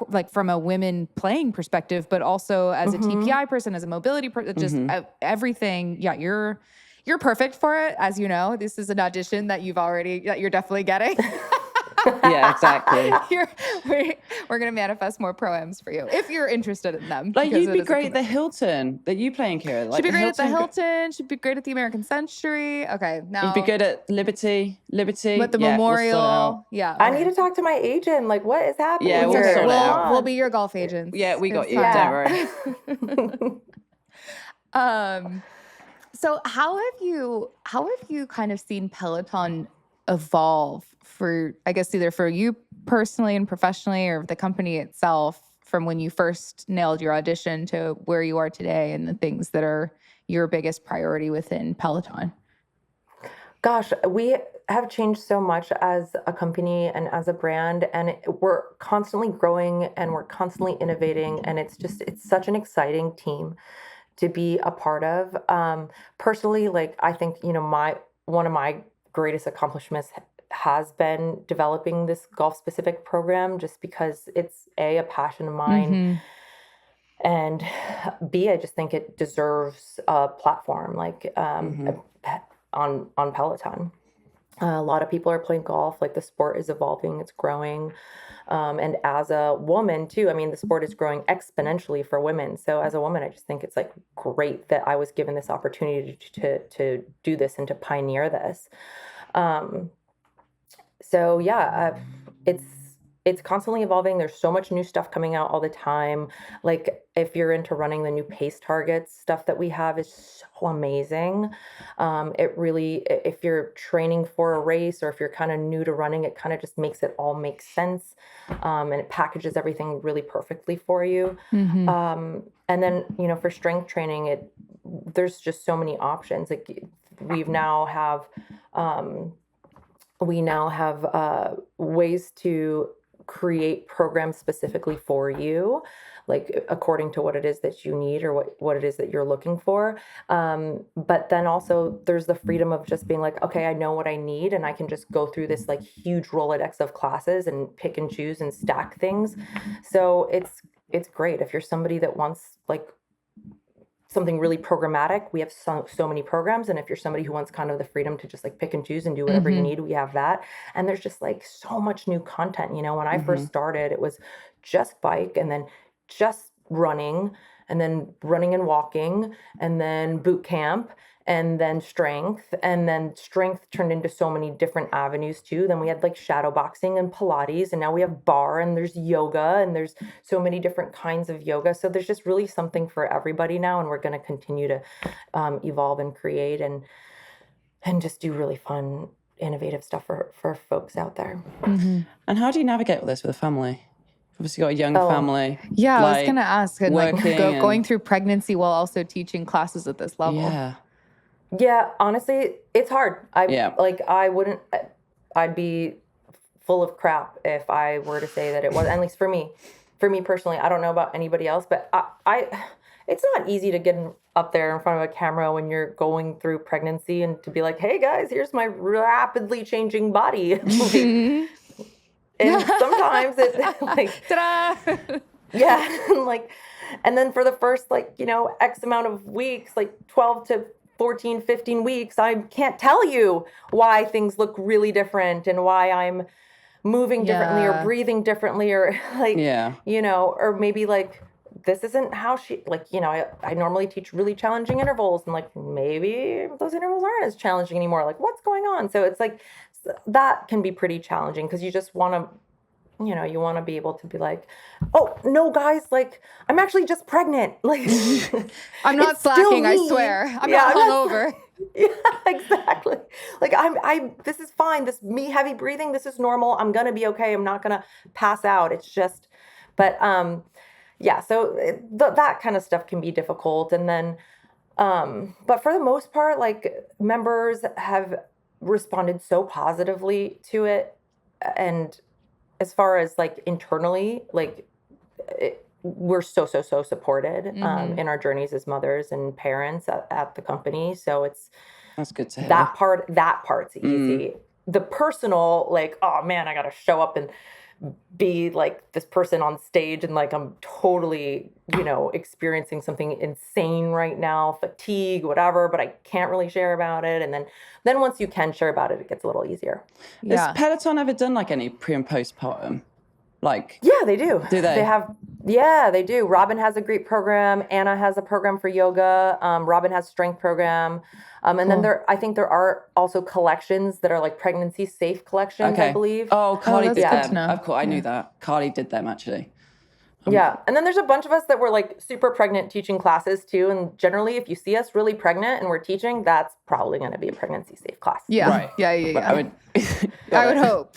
like from a women playing perspective, but also as a TPI person, as a mobility person, just everything. Yeah, you're perfect for it. As you know, this is an audition that you're definitely getting. Yeah, exactly. We're going to manifest more pro-ams for you if you're interested in them. Like, you'd be great at the Hilton that you play in, Kira. Like, she'd be great at the Hilton. She'd be great at the American Century. Okay, now. You'd be good at Liberty. With the Memorial. Yeah. Okay. I need to talk to my agent. Like, what is happening? Yeah, we'll sort it out. We'll be your golf agents. Yeah, we got you. Don't worry. So how have you kind of seen Peloton evolve for, I guess, either for you personally and professionally, or the company itself, from when you first nailed your audition to where you are today, and the things that are your biggest priority within Peloton? Gosh, we have changed so much as a company and as a brand, and we're constantly growing and we're constantly innovating, and it's such an exciting team to be a part of. Personally, like, I think, one of my greatest accomplishments has been developing this golf specific program, just because it's a passion of mine, and B, I just think it deserves a platform like on Peloton. A lot of people are playing golf. Like, the sport is evolving, it's growing. And as a woman too, I mean, the sport is growing exponentially for women. So as a woman, I just think it's like great that I was given this opportunity to do this and to pioneer this. So yeah, it's constantly evolving. There's so much new stuff coming out all the time. Like, if you're into running, the new pace targets stuff that we have is so amazing. It really, if you're training for a race, or if you're kind of new to running, it kind of just makes it all make sense. And it packages everything really perfectly for you. And then, for strength training, there's just so many options. Like, we now have ways to create programs specifically for you, like according to what it is that you need, or what it is that you're looking for. But then also there's the freedom of just being like, okay, I know what I need, and I can just go through this like huge Rolodex of classes and pick and choose and stack things. So it's great if you're somebody that wants like something really programmatic. We have so many programs. And if you're somebody who wants kind of the freedom to just like pick and choose and do whatever you need, we have that. And there's just like so much new content. When I first started, it was just bike and then just running. and then running and walking, and then boot camp, and then strength. And then strength turned into so many different avenues too. Then we had like shadow boxing and Pilates, and now we have bar, and there's yoga, and there's so many different kinds of yoga. So there's just really something for everybody now. And we're going to continue to evolve and create and just do really fun, innovative stuff for folks out there. Mm-hmm. And how do you navigate all this with a family? Obviously got a young family. Yeah, I was going to ask. And like going through pregnancy while also teaching classes at this level. Yeah, honestly, it's hard. I'd be full of crap if I were to say that it was, at least for me personally. I don't know about anybody else, but it's not easy to get up there in front of a camera when you're going through pregnancy and to be like, hey guys, here's my rapidly changing body. And sometimes it's like, ta-da! Yeah. And then for the first, X amount of weeks, 12 to 14, 15 weeks, I can't tell you why things look really different and why I'm moving differently or breathing differently or or maybe this isn't how she, I normally teach really challenging intervals and maybe those intervals aren't as challenging anymore. What's going on? So it's that can be pretty challenging because you just want to, you want to be able to be like, oh no, guys, I'm actually just pregnant. I'm not slacking. I swear. I'm not hungover. Yeah, exactly. This is fine. This me heavy breathing. This is normal. I'm going to be okay. I'm not going to pass out. It's just, but, yeah, so that kind of stuff can be difficult. And then, but for the most part, members have responded so positively to it. And as far as internally, we're so supported in our journeys as mothers and parents at the company. So that's good to hear. That part's easy. The personal, oh man, I got to show up and be this person on stage and I'm totally, experiencing something insane right now, fatigue, whatever, but I can't really share about it. And then once you can share about it, it gets a little easier. Yeah. Has Peloton ever done any pre and postpartum? Yeah, they do. Do they? They do. Robin has a great program. Anna has a program for yoga. Robin has strength program. And then I think there are also collections that are pregnancy safe collections, I believe. Oh, Carly did them. Of course, I knew that. Carly did them actually. Yeah. And then there's a bunch of us that were super pregnant teaching classes too. And generally, if you see us really pregnant and we're teaching, that's probably going to be a pregnancy safe class. Yeah. Right. Yeah. I would hope.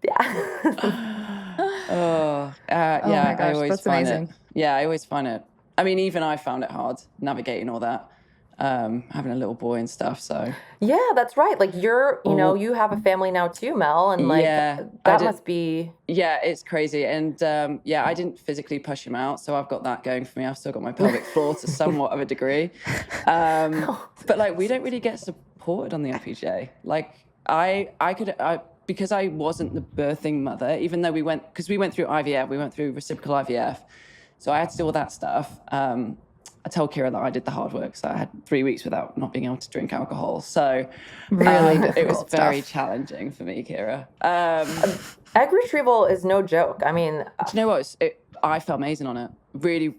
Yeah. Oh my gosh, that's amazing. I always find it. I mean, even I found it hard navigating all that, having a little boy and stuff. So yeah, that's right. You have a family now too, Mel, and that must be. Yeah, it's crazy, and I didn't physically push him out, so I've got that going for me. I've still got my pelvic floor to somewhat of a degree, but we don't really get supported on the LPGA. Because I wasn't the birthing mother, even though we went through IVF, we went through reciprocal IVF. So I had to do all that stuff. I told Kira that I did the hard work. So I had 3 weeks without not being able to drink alcohol. So it was very challenging for me, Kira. Egg retrieval is no joke. I mean, do you know what? I felt amazing on it. Really,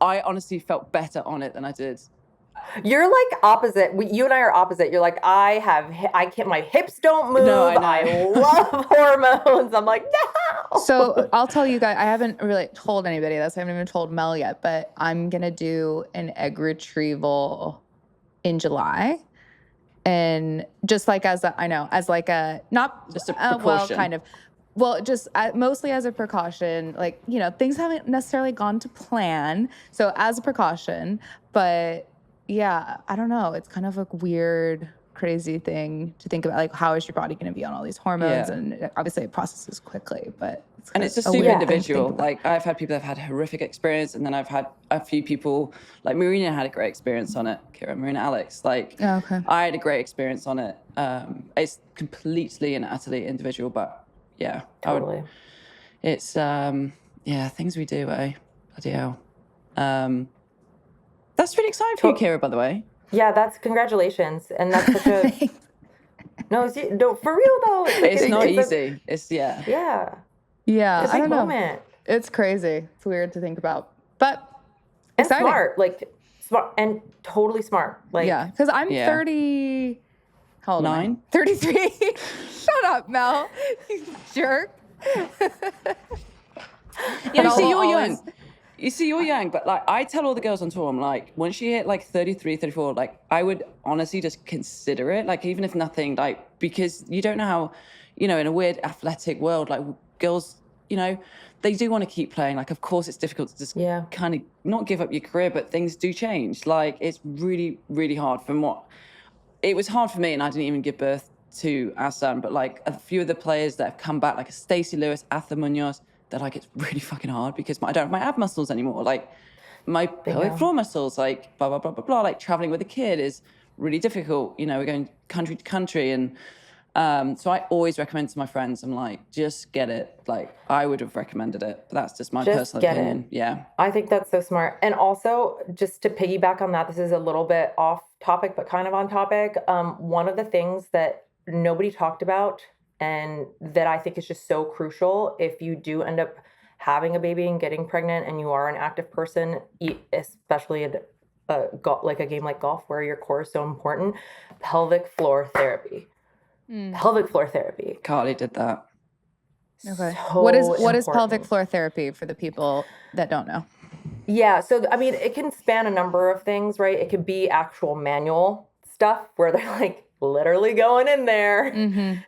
I honestly felt better on it than I did. You're opposite. You and I are opposite. You're I can't, my hips don't move. No, I love hormones. I'm no. So I'll tell you guys, I haven't really told anybody this. I haven't even told Mel yet, but I'm going to do an egg retrieval in July. And just as a, not just a precaution. Just mostly as a precaution, things haven't necessarily gone to plan. So as a precaution, but yeah, I don't know. It's kind of a weird, crazy thing to think about. How is your body going to be on all these hormones? Yeah. And obviously it processes quickly, but it's just super individual. I've had people that have had horrific experience, and then I've had a few people, Marina had a great experience on it. Marina Alex, I had a great experience on it. It's completely and utterly individual, but yeah, totally. It's things we do, bloody hell. That's really exciting for you, Kira, by the way. Yeah, that's congratulations. And that's such a... No, for real, though. It's not easy. Yeah. Yeah. Yeah, it's I don't know. Moment. It's crazy. It's weird to think about. But and exciting. smart, like smart and totally smart. Like, Yeah, because I'm Yeah. 30. How old am I? 9? 33. Shut up, Mel. You jerk. Yeah, you see, I'll you're always- young. You see, you're young, but like I tell all the girls on tour, I'm like, once you hit like 33, 34, like I would honestly just consider it, like even if nothing, like because you don't know how, in a weird athletic world, like girls, they do want to keep playing. Like, of course, it's difficult to just kind of not give up your career, but things do change. Like, it's really, really hard it was hard for me, and I didn't even give birth to our son, but like a few of the players that have come back, like Stacey Lewis, Atha Munoz, they're like, it's really fucking hard because I don't have my ab muscles anymore. Like my pelvic floor muscles, like blah, blah, blah, blah, blah. Like traveling with a kid is really difficult. We're going country to country. And so I always recommend to my friends, I'm like, just get it. Like I would have recommended it. But that's just my personal opinion. Yeah. I think that's so smart. And also, just to piggyback on that, this is a little bit off topic, but kind of on topic. One of the things that nobody talked about and that I think is just so crucial if you do end up having a baby and getting pregnant and you are an active person, especially like a game like golf where your core is so important, pelvic floor therapy. Pelvic floor therapy. Carly did that. Okay. So what is important. pelvic floor therapy for the people that don't know? Yeah, so I mean, it can span a number of things, right? It could be actual manual stuff where they're like literally going in there and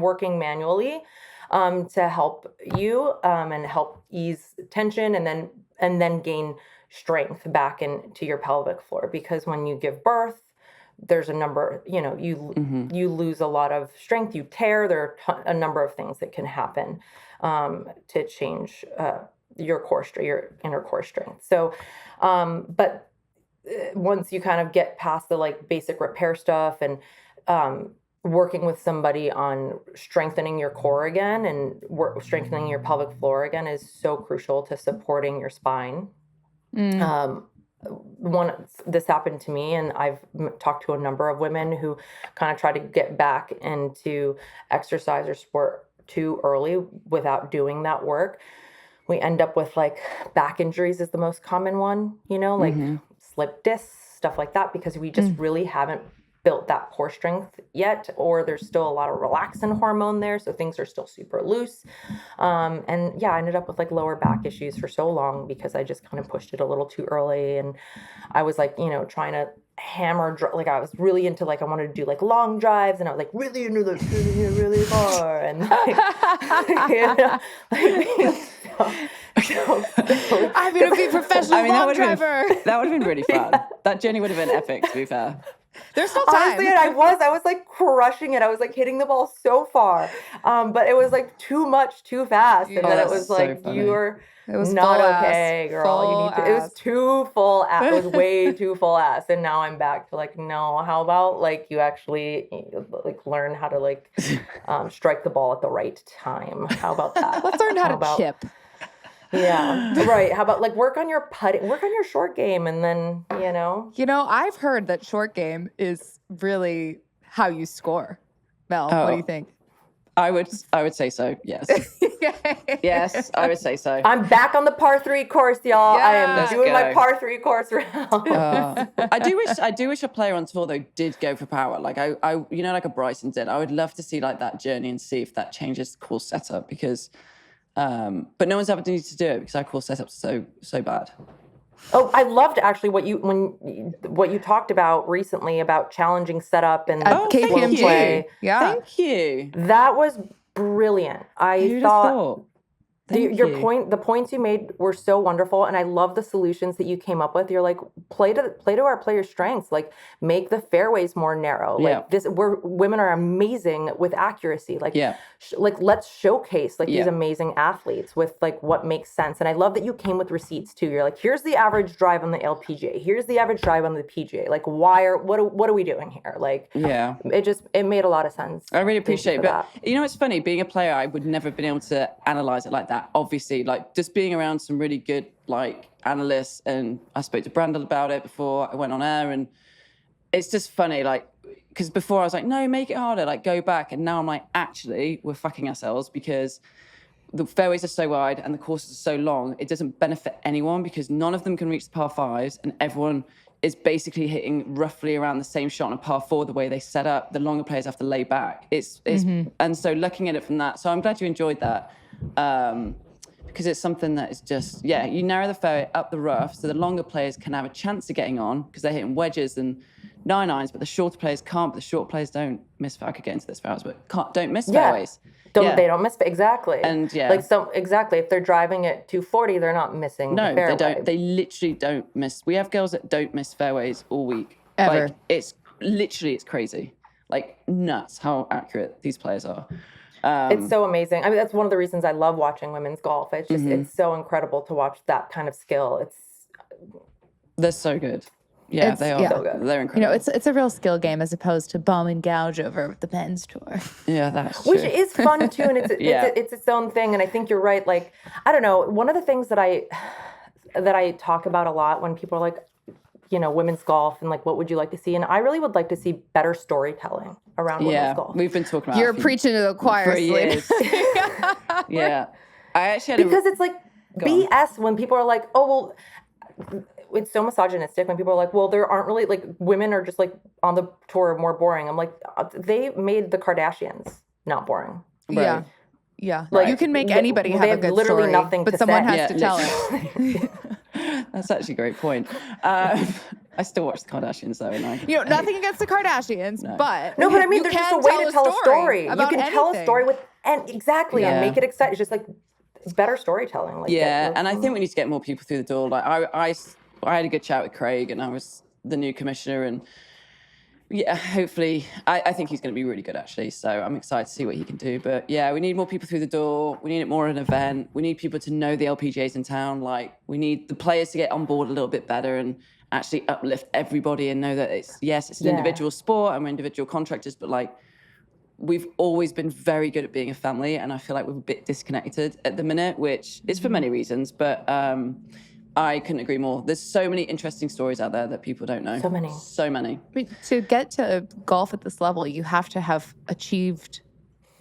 working manually to help you and help ease tension and then gain strength back into your pelvic floor, because when you give birth, there's a number, you lose a lot of strength, you tear. There are a number of things that can happen to change your core strength, your inner core strength. So, but once you kind of get past the like basic repair stuff and working with somebody on strengthening your core again and strengthening your pelvic floor again is so crucial to supporting your spine. This happened to me, and I've talked to a number of women who kind of try to get back into exercise or sport too early without doing that work. We end up with like back injuries is the most common one, like slip discs, stuff like that, because we just really haven't built that core strength yet, or there's still a lot of relaxin hormone there, so things are still super loose. And yeah, I ended up with like lower back issues for so long because I just kind of pushed it a little too early, and I was like, trying to hammer, like I was really into like I wanted to do like long drives, and I was like really into the really far, and like, I'm gonna be a professional long driver. That would have been really fun. That journey would have been epic, to be fair. There's still time. Honestly, and I was like crushing it. I was like hitting the ball so far, but it was like too much, too fast, and then it was like so you're It was not full okay, ass. girl. Full You need to. It was ass. too full ass. It was way too full ass, and now I'm back to like, no. How about like you actually like learn how to like strike the ball at the right time? How about that? Let's learn how to chip. Yeah, right. How about like work on your putting, work on your short game, and then I've heard that short game is really how you score. Mel, what do you think? I would say so. Yes. Yes, I would say so. I'm back on the par 3 course, y'all. Yeah. I am Let's doing my go. par 3 course round. I do wish a player on tour though did go for power. Like I like a Bryson did. I would love to see like that journey and see if that changes the course setup because, but no one's ever needed to do it because our course setup's so bad. Oh, I loved actually what you talked about recently about challenging setup and KPMG. play. Yeah. Thank you. That was brilliant. Who'd have thought? The points you made were so wonderful, and I love the solutions that you came up with. You're like, play to our players' strengths, like make the fairways more narrow. Yeah. Like women are amazing with accuracy. Like, Yeah. like let's showcase like these amazing athletes with like what makes sense. And I love that you came with receipts too. You're like, here's the average drive on the LPGA. Here's the average drive on the PGA. Like, what are we doing here? Like, Yeah. It made a lot of sense. I really appreciate it. But that. it's funny, being a player, I would never have been able to analyze it like that. Obviously, like just being around some really good like analysts, and I spoke to Brandon about it before I went on air, and it's just funny, like, because before I was like, no, make it harder, like go back, and now I'm like, actually, we're fucking ourselves because the fairways are so wide and the courses are so long, it doesn't benefit anyone because none of them can reach the par fives, and everyone is basically hitting roughly around the same shot on a par four the way they set up. The longer players have to lay back. And so looking at it from that, so I'm glad you enjoyed that. Because it's something that is just, you narrow the fairway up the rough so the longer players can have a chance of getting on because they're hitting wedges and 9-irons, but the shorter players can't. But the short players don't miss. I could get into this for hours, but don't miss fairways. They don't miss exactly. And exactly. If they're driving at 240, they're not missing. No, the fairway. they don't. They literally don't miss. We have girls that don't miss fairways all week. Ever. Like it's crazy. Like nuts how accurate these players are. It's so amazing. I mean, that's one of the reasons I love watching women's golf. It's just it's so incredible to watch that kind of skill. They're so good. Yeah, they are. So good. They're incredible. It's a real skill game as opposed to bomb and gouge over the men's tour. Yeah, that's true. Which is fun too, and it's its own thing. And I think you're right. Like, I don't know. One of the things that I talk about a lot when people are like, women's golf and like, what would you like to see? And I really would like to see better storytelling around women's golf. We've been talking about. You're preaching to the choir for years. Yeah, I actually had because it's like BS when people are like, oh well. It's so misogynistic when people are like, well, there aren't really, like, women are just, like, on the tour more boring. I'm like, they made the Kardashians not boring. Right. Yeah. Like, you can make anybody have a good literally story, nothing but to someone say. has to tell it. That's actually a great point. I still watch the Kardashians, though, and nothing against the Kardashians, but... No, but I mean, there's just a way to tell a story. You can tell a story and make it exciting. It's just, like, better storytelling. Like, and I think we need to get more people through the door. Like, I had a good chat with Craig, and I was the new commissioner, and hopefully, I think he's going to be really good, actually. So I'm excited to see what he can do. But we need more people through the door. We need it more at an event. We need people to know the LPGAs in town. Like, we need the players to get on board a little bit better and actually uplift everybody and know that it's an individual sport and we're individual contractors, but like, we've always been very good at being a family, and I feel like we're a bit disconnected at the minute, which is for many reasons, but I couldn't agree more. There's so many interesting stories out there that people don't know. So many. I mean, to get to golf at this level, you have to have achieved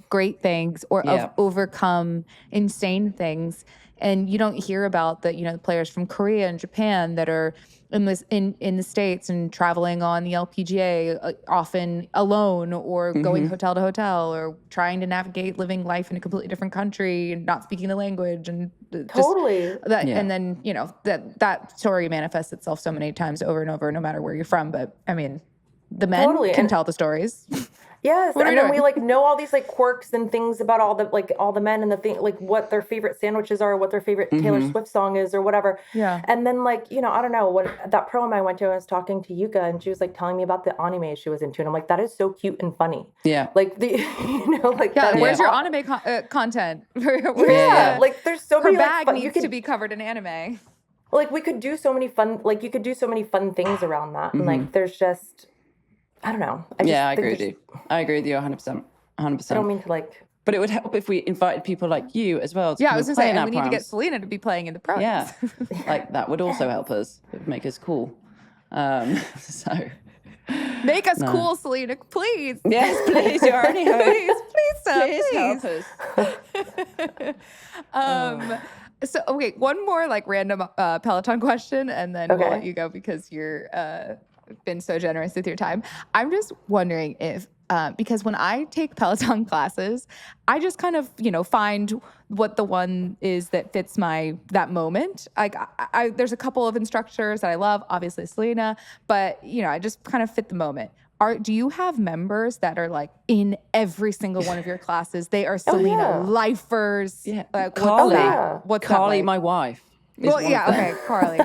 great things or have overcome insane things. And you don't hear about the players from Korea and Japan that are in the States and traveling on the LPGA, often alone or going hotel to hotel or trying to navigate living life in a completely different country and not speaking the language and and then that story manifests itself so many times over and over, no matter where you're from. But I mean, the men can tell the stories. Yes, and then we like know all these like quirks and things about all the men and the thing, like what their favorite sandwiches are, what their favorite Taylor Swift song is, or whatever. Yeah. And then I don't know what that pro-am I went to. I was talking to Yuka, and she was like telling me about the anime she was into, and I'm like, that is so cute and funny. Yeah. Like where's your anime content? Like there's so many. Her bag needs to be covered in anime. Like we could do so many fun. Like you could do so many fun things around that, and like there's just. I don't know. I agree with you. I agree with you 100%. 100%. I don't mean to like... But it would help if we invited people like you as well. I was going to say, and we need to get Selena to be playing in the pros. Yeah. Like, that would also help us. It would make us cool. So... Make us cool, Selena, please. Yes, please. You're already home. Please help us. So, okay, one more like random Peloton question, and then we'll let you go because you're... been so generous with your time. I'm just wondering if, because when I take Peloton classes, I just kind of, find what the one is that fits that moment. Like there's a couple of instructors that I love, obviously Selena, but I just kind of fit the moment. Do you have members that are like in every single one of your classes? They are Selena lifers. Yeah. Like, Carly. What's Carly, like? my wife. Okay, Carly.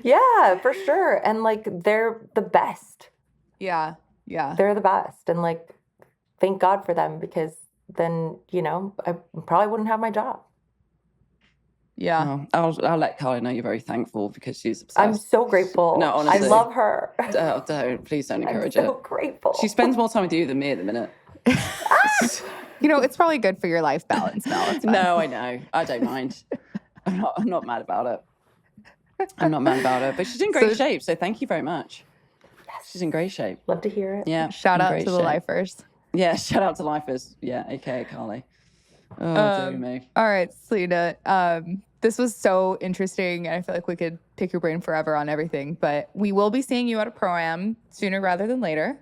Yeah, for sure. And like they're the best. Yeah. They're the best. And like thank God for them, because then, I probably wouldn't have my job. Yeah. I'll let Carly know you're very thankful because she's obsessed. I'm so grateful. No, honestly. I love her. Please don't encourage her. I'm so grateful. She spends more time with you than me at the minute. It's probably good for your life balance, Mel. No, I know. I don't mind. I'm not mad about it. I'm not mad about it. But she's in great shape, so thank you very much. Yes. She's in great shape. Love to hear it. Yeah. Shout out to the lifers. Yeah, shout out to lifers. Yeah, aka Carly. Oh, dear me. All right, Selena. This was so interesting, and I feel like we could pick your brain forever on everything. But we will be seeing you at a pro-am sooner rather than later.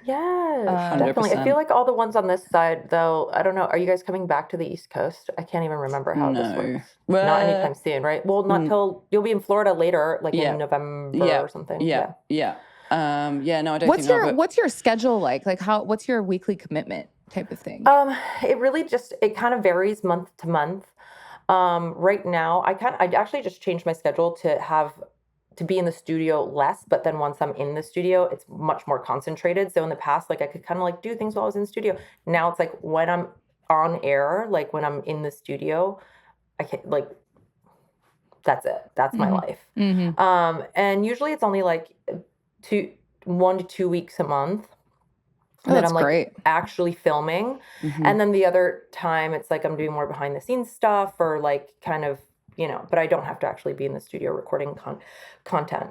Yeah, definitely. I 100%. feel like all the ones on this side, though, I don't know. Are you guys coming back to the East Coast? I can't even remember how this No. works. Not anytime soon, right? Well, not till you'll be in Florida later, like in November or something. Yeah. No, I don't What's think your What's your schedule like? Like what's your weekly commitment type of thing? It really it kind of varies month to month. Right now, I actually just changed my schedule to be in the studio less, but then once I'm in the studio, it's much more concentrated. So in the past, like I could kind of like do things while I was in the studio. Now it's like when I'm on air, like when I'm in the studio, I can't like, that's it. That's my life. And usually it's only like 1 to 2 weeks a month. Oh, that that's I'm like great. actually filming. And then the other time it's like I'm doing more behind the scenes stuff or like kind of, but I don't have to actually be in the studio recording content.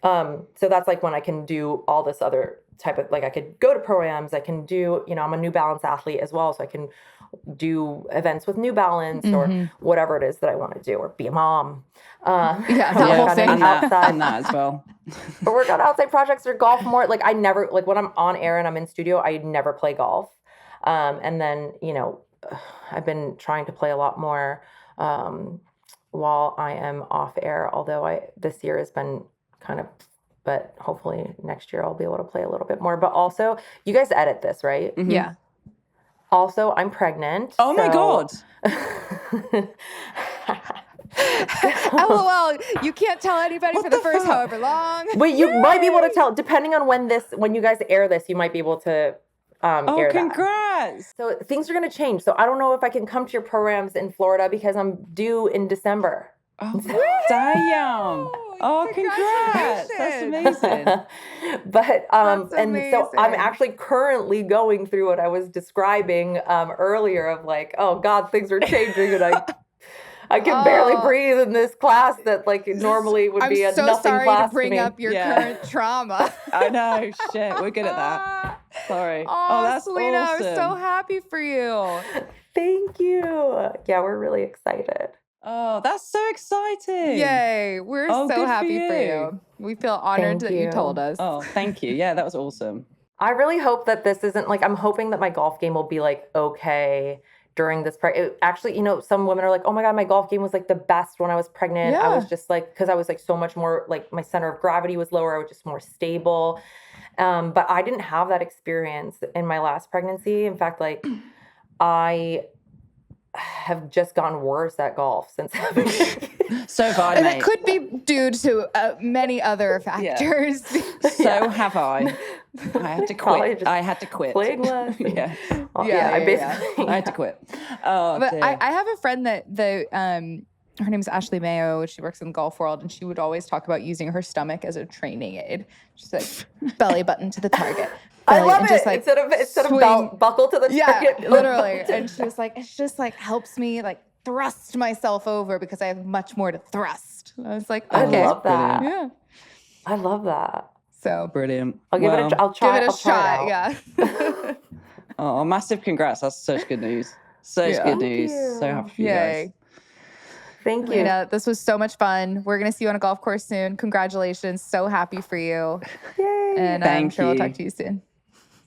So that's like when I can do all this other type of, like I could go to pro-ams, I can do, I'm a New Balance athlete as well. So I can do events with New Balance or whatever it is that I want to do, or be a mom. That whole thing. And that as well. Or work on outside projects or golf more. Like I never, like when I'm on air and I'm in studio, I never play golf. And then, I've been trying to play a lot more while I am off air, although this year has been kind of, but hopefully next year I'll be able to play a little bit more. But also, you guys edit this, right? Yeah. Also, I'm pregnant. Oh my God. LOL, you can't tell anybody for the first however long. But you might be able to tell, depending on when you guys air this, you might be able to air congrats. that. So things are going to change. So I don't know if I can come to your programs in Florida because I'm due in December. Oh, damn. Oh, congrats. That's amazing. But, and so I'm amazing. actually currently going through what I was describing earlier of like, oh God, things are changing and I can barely breathe in this class that like normally would be a so nothing sorry class to bring me. up your current trauma. I know. Shit. We're good at that. Sorry. Oh, that's Selena, awesome. I'm so happy for you. Thank you. Yeah, we're really excited. Oh, that's so exciting. Yay. We're so good happy for you. We feel honored that you told us. Oh, thank you. Yeah, that was awesome. I really hope that this isn't like, I'm hoping that my golf game will be like, okay, during this actually, some women are like, oh my God, my golf game was like the best when I was pregnant. I was just like, because I was like so much more like my center of gravity was lower. I was just more stable. But I didn't have that experience in my last pregnancy. In fact, like I have just gone worse at golf since having a kid. So have I, And mate. it could be due to many other factors. So have I. I had to quit. I had to quit. Playing less. Yeah. I basically I had to quit. Oh, But dear. I have a friend that her name is Ashley Mayo. She works in the golf world, and she would always talk about using her stomach as a training aid. She's like belly button to the target. I love it. Just, like, instead of belt buckle to the target. Literally. And she was like, it's just like helps me like thrust myself over because I have much more to thrust. And I was like, okay. I love that. Yeah. I love that. So brilliant. I'll give it. I'll try. give it a I'll try shot. it out. Yeah. Oh, massive congrats. That's such good news. Such good news. So happy for you guys. Thank you. Lena, this was so much fun. We're going to see you on a golf course soon. Congratulations. So happy for you. Yay. And I'm sure we'll talk to you soon.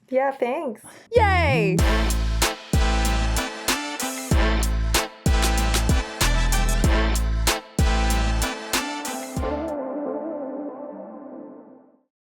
Yeah, thanks. Yay.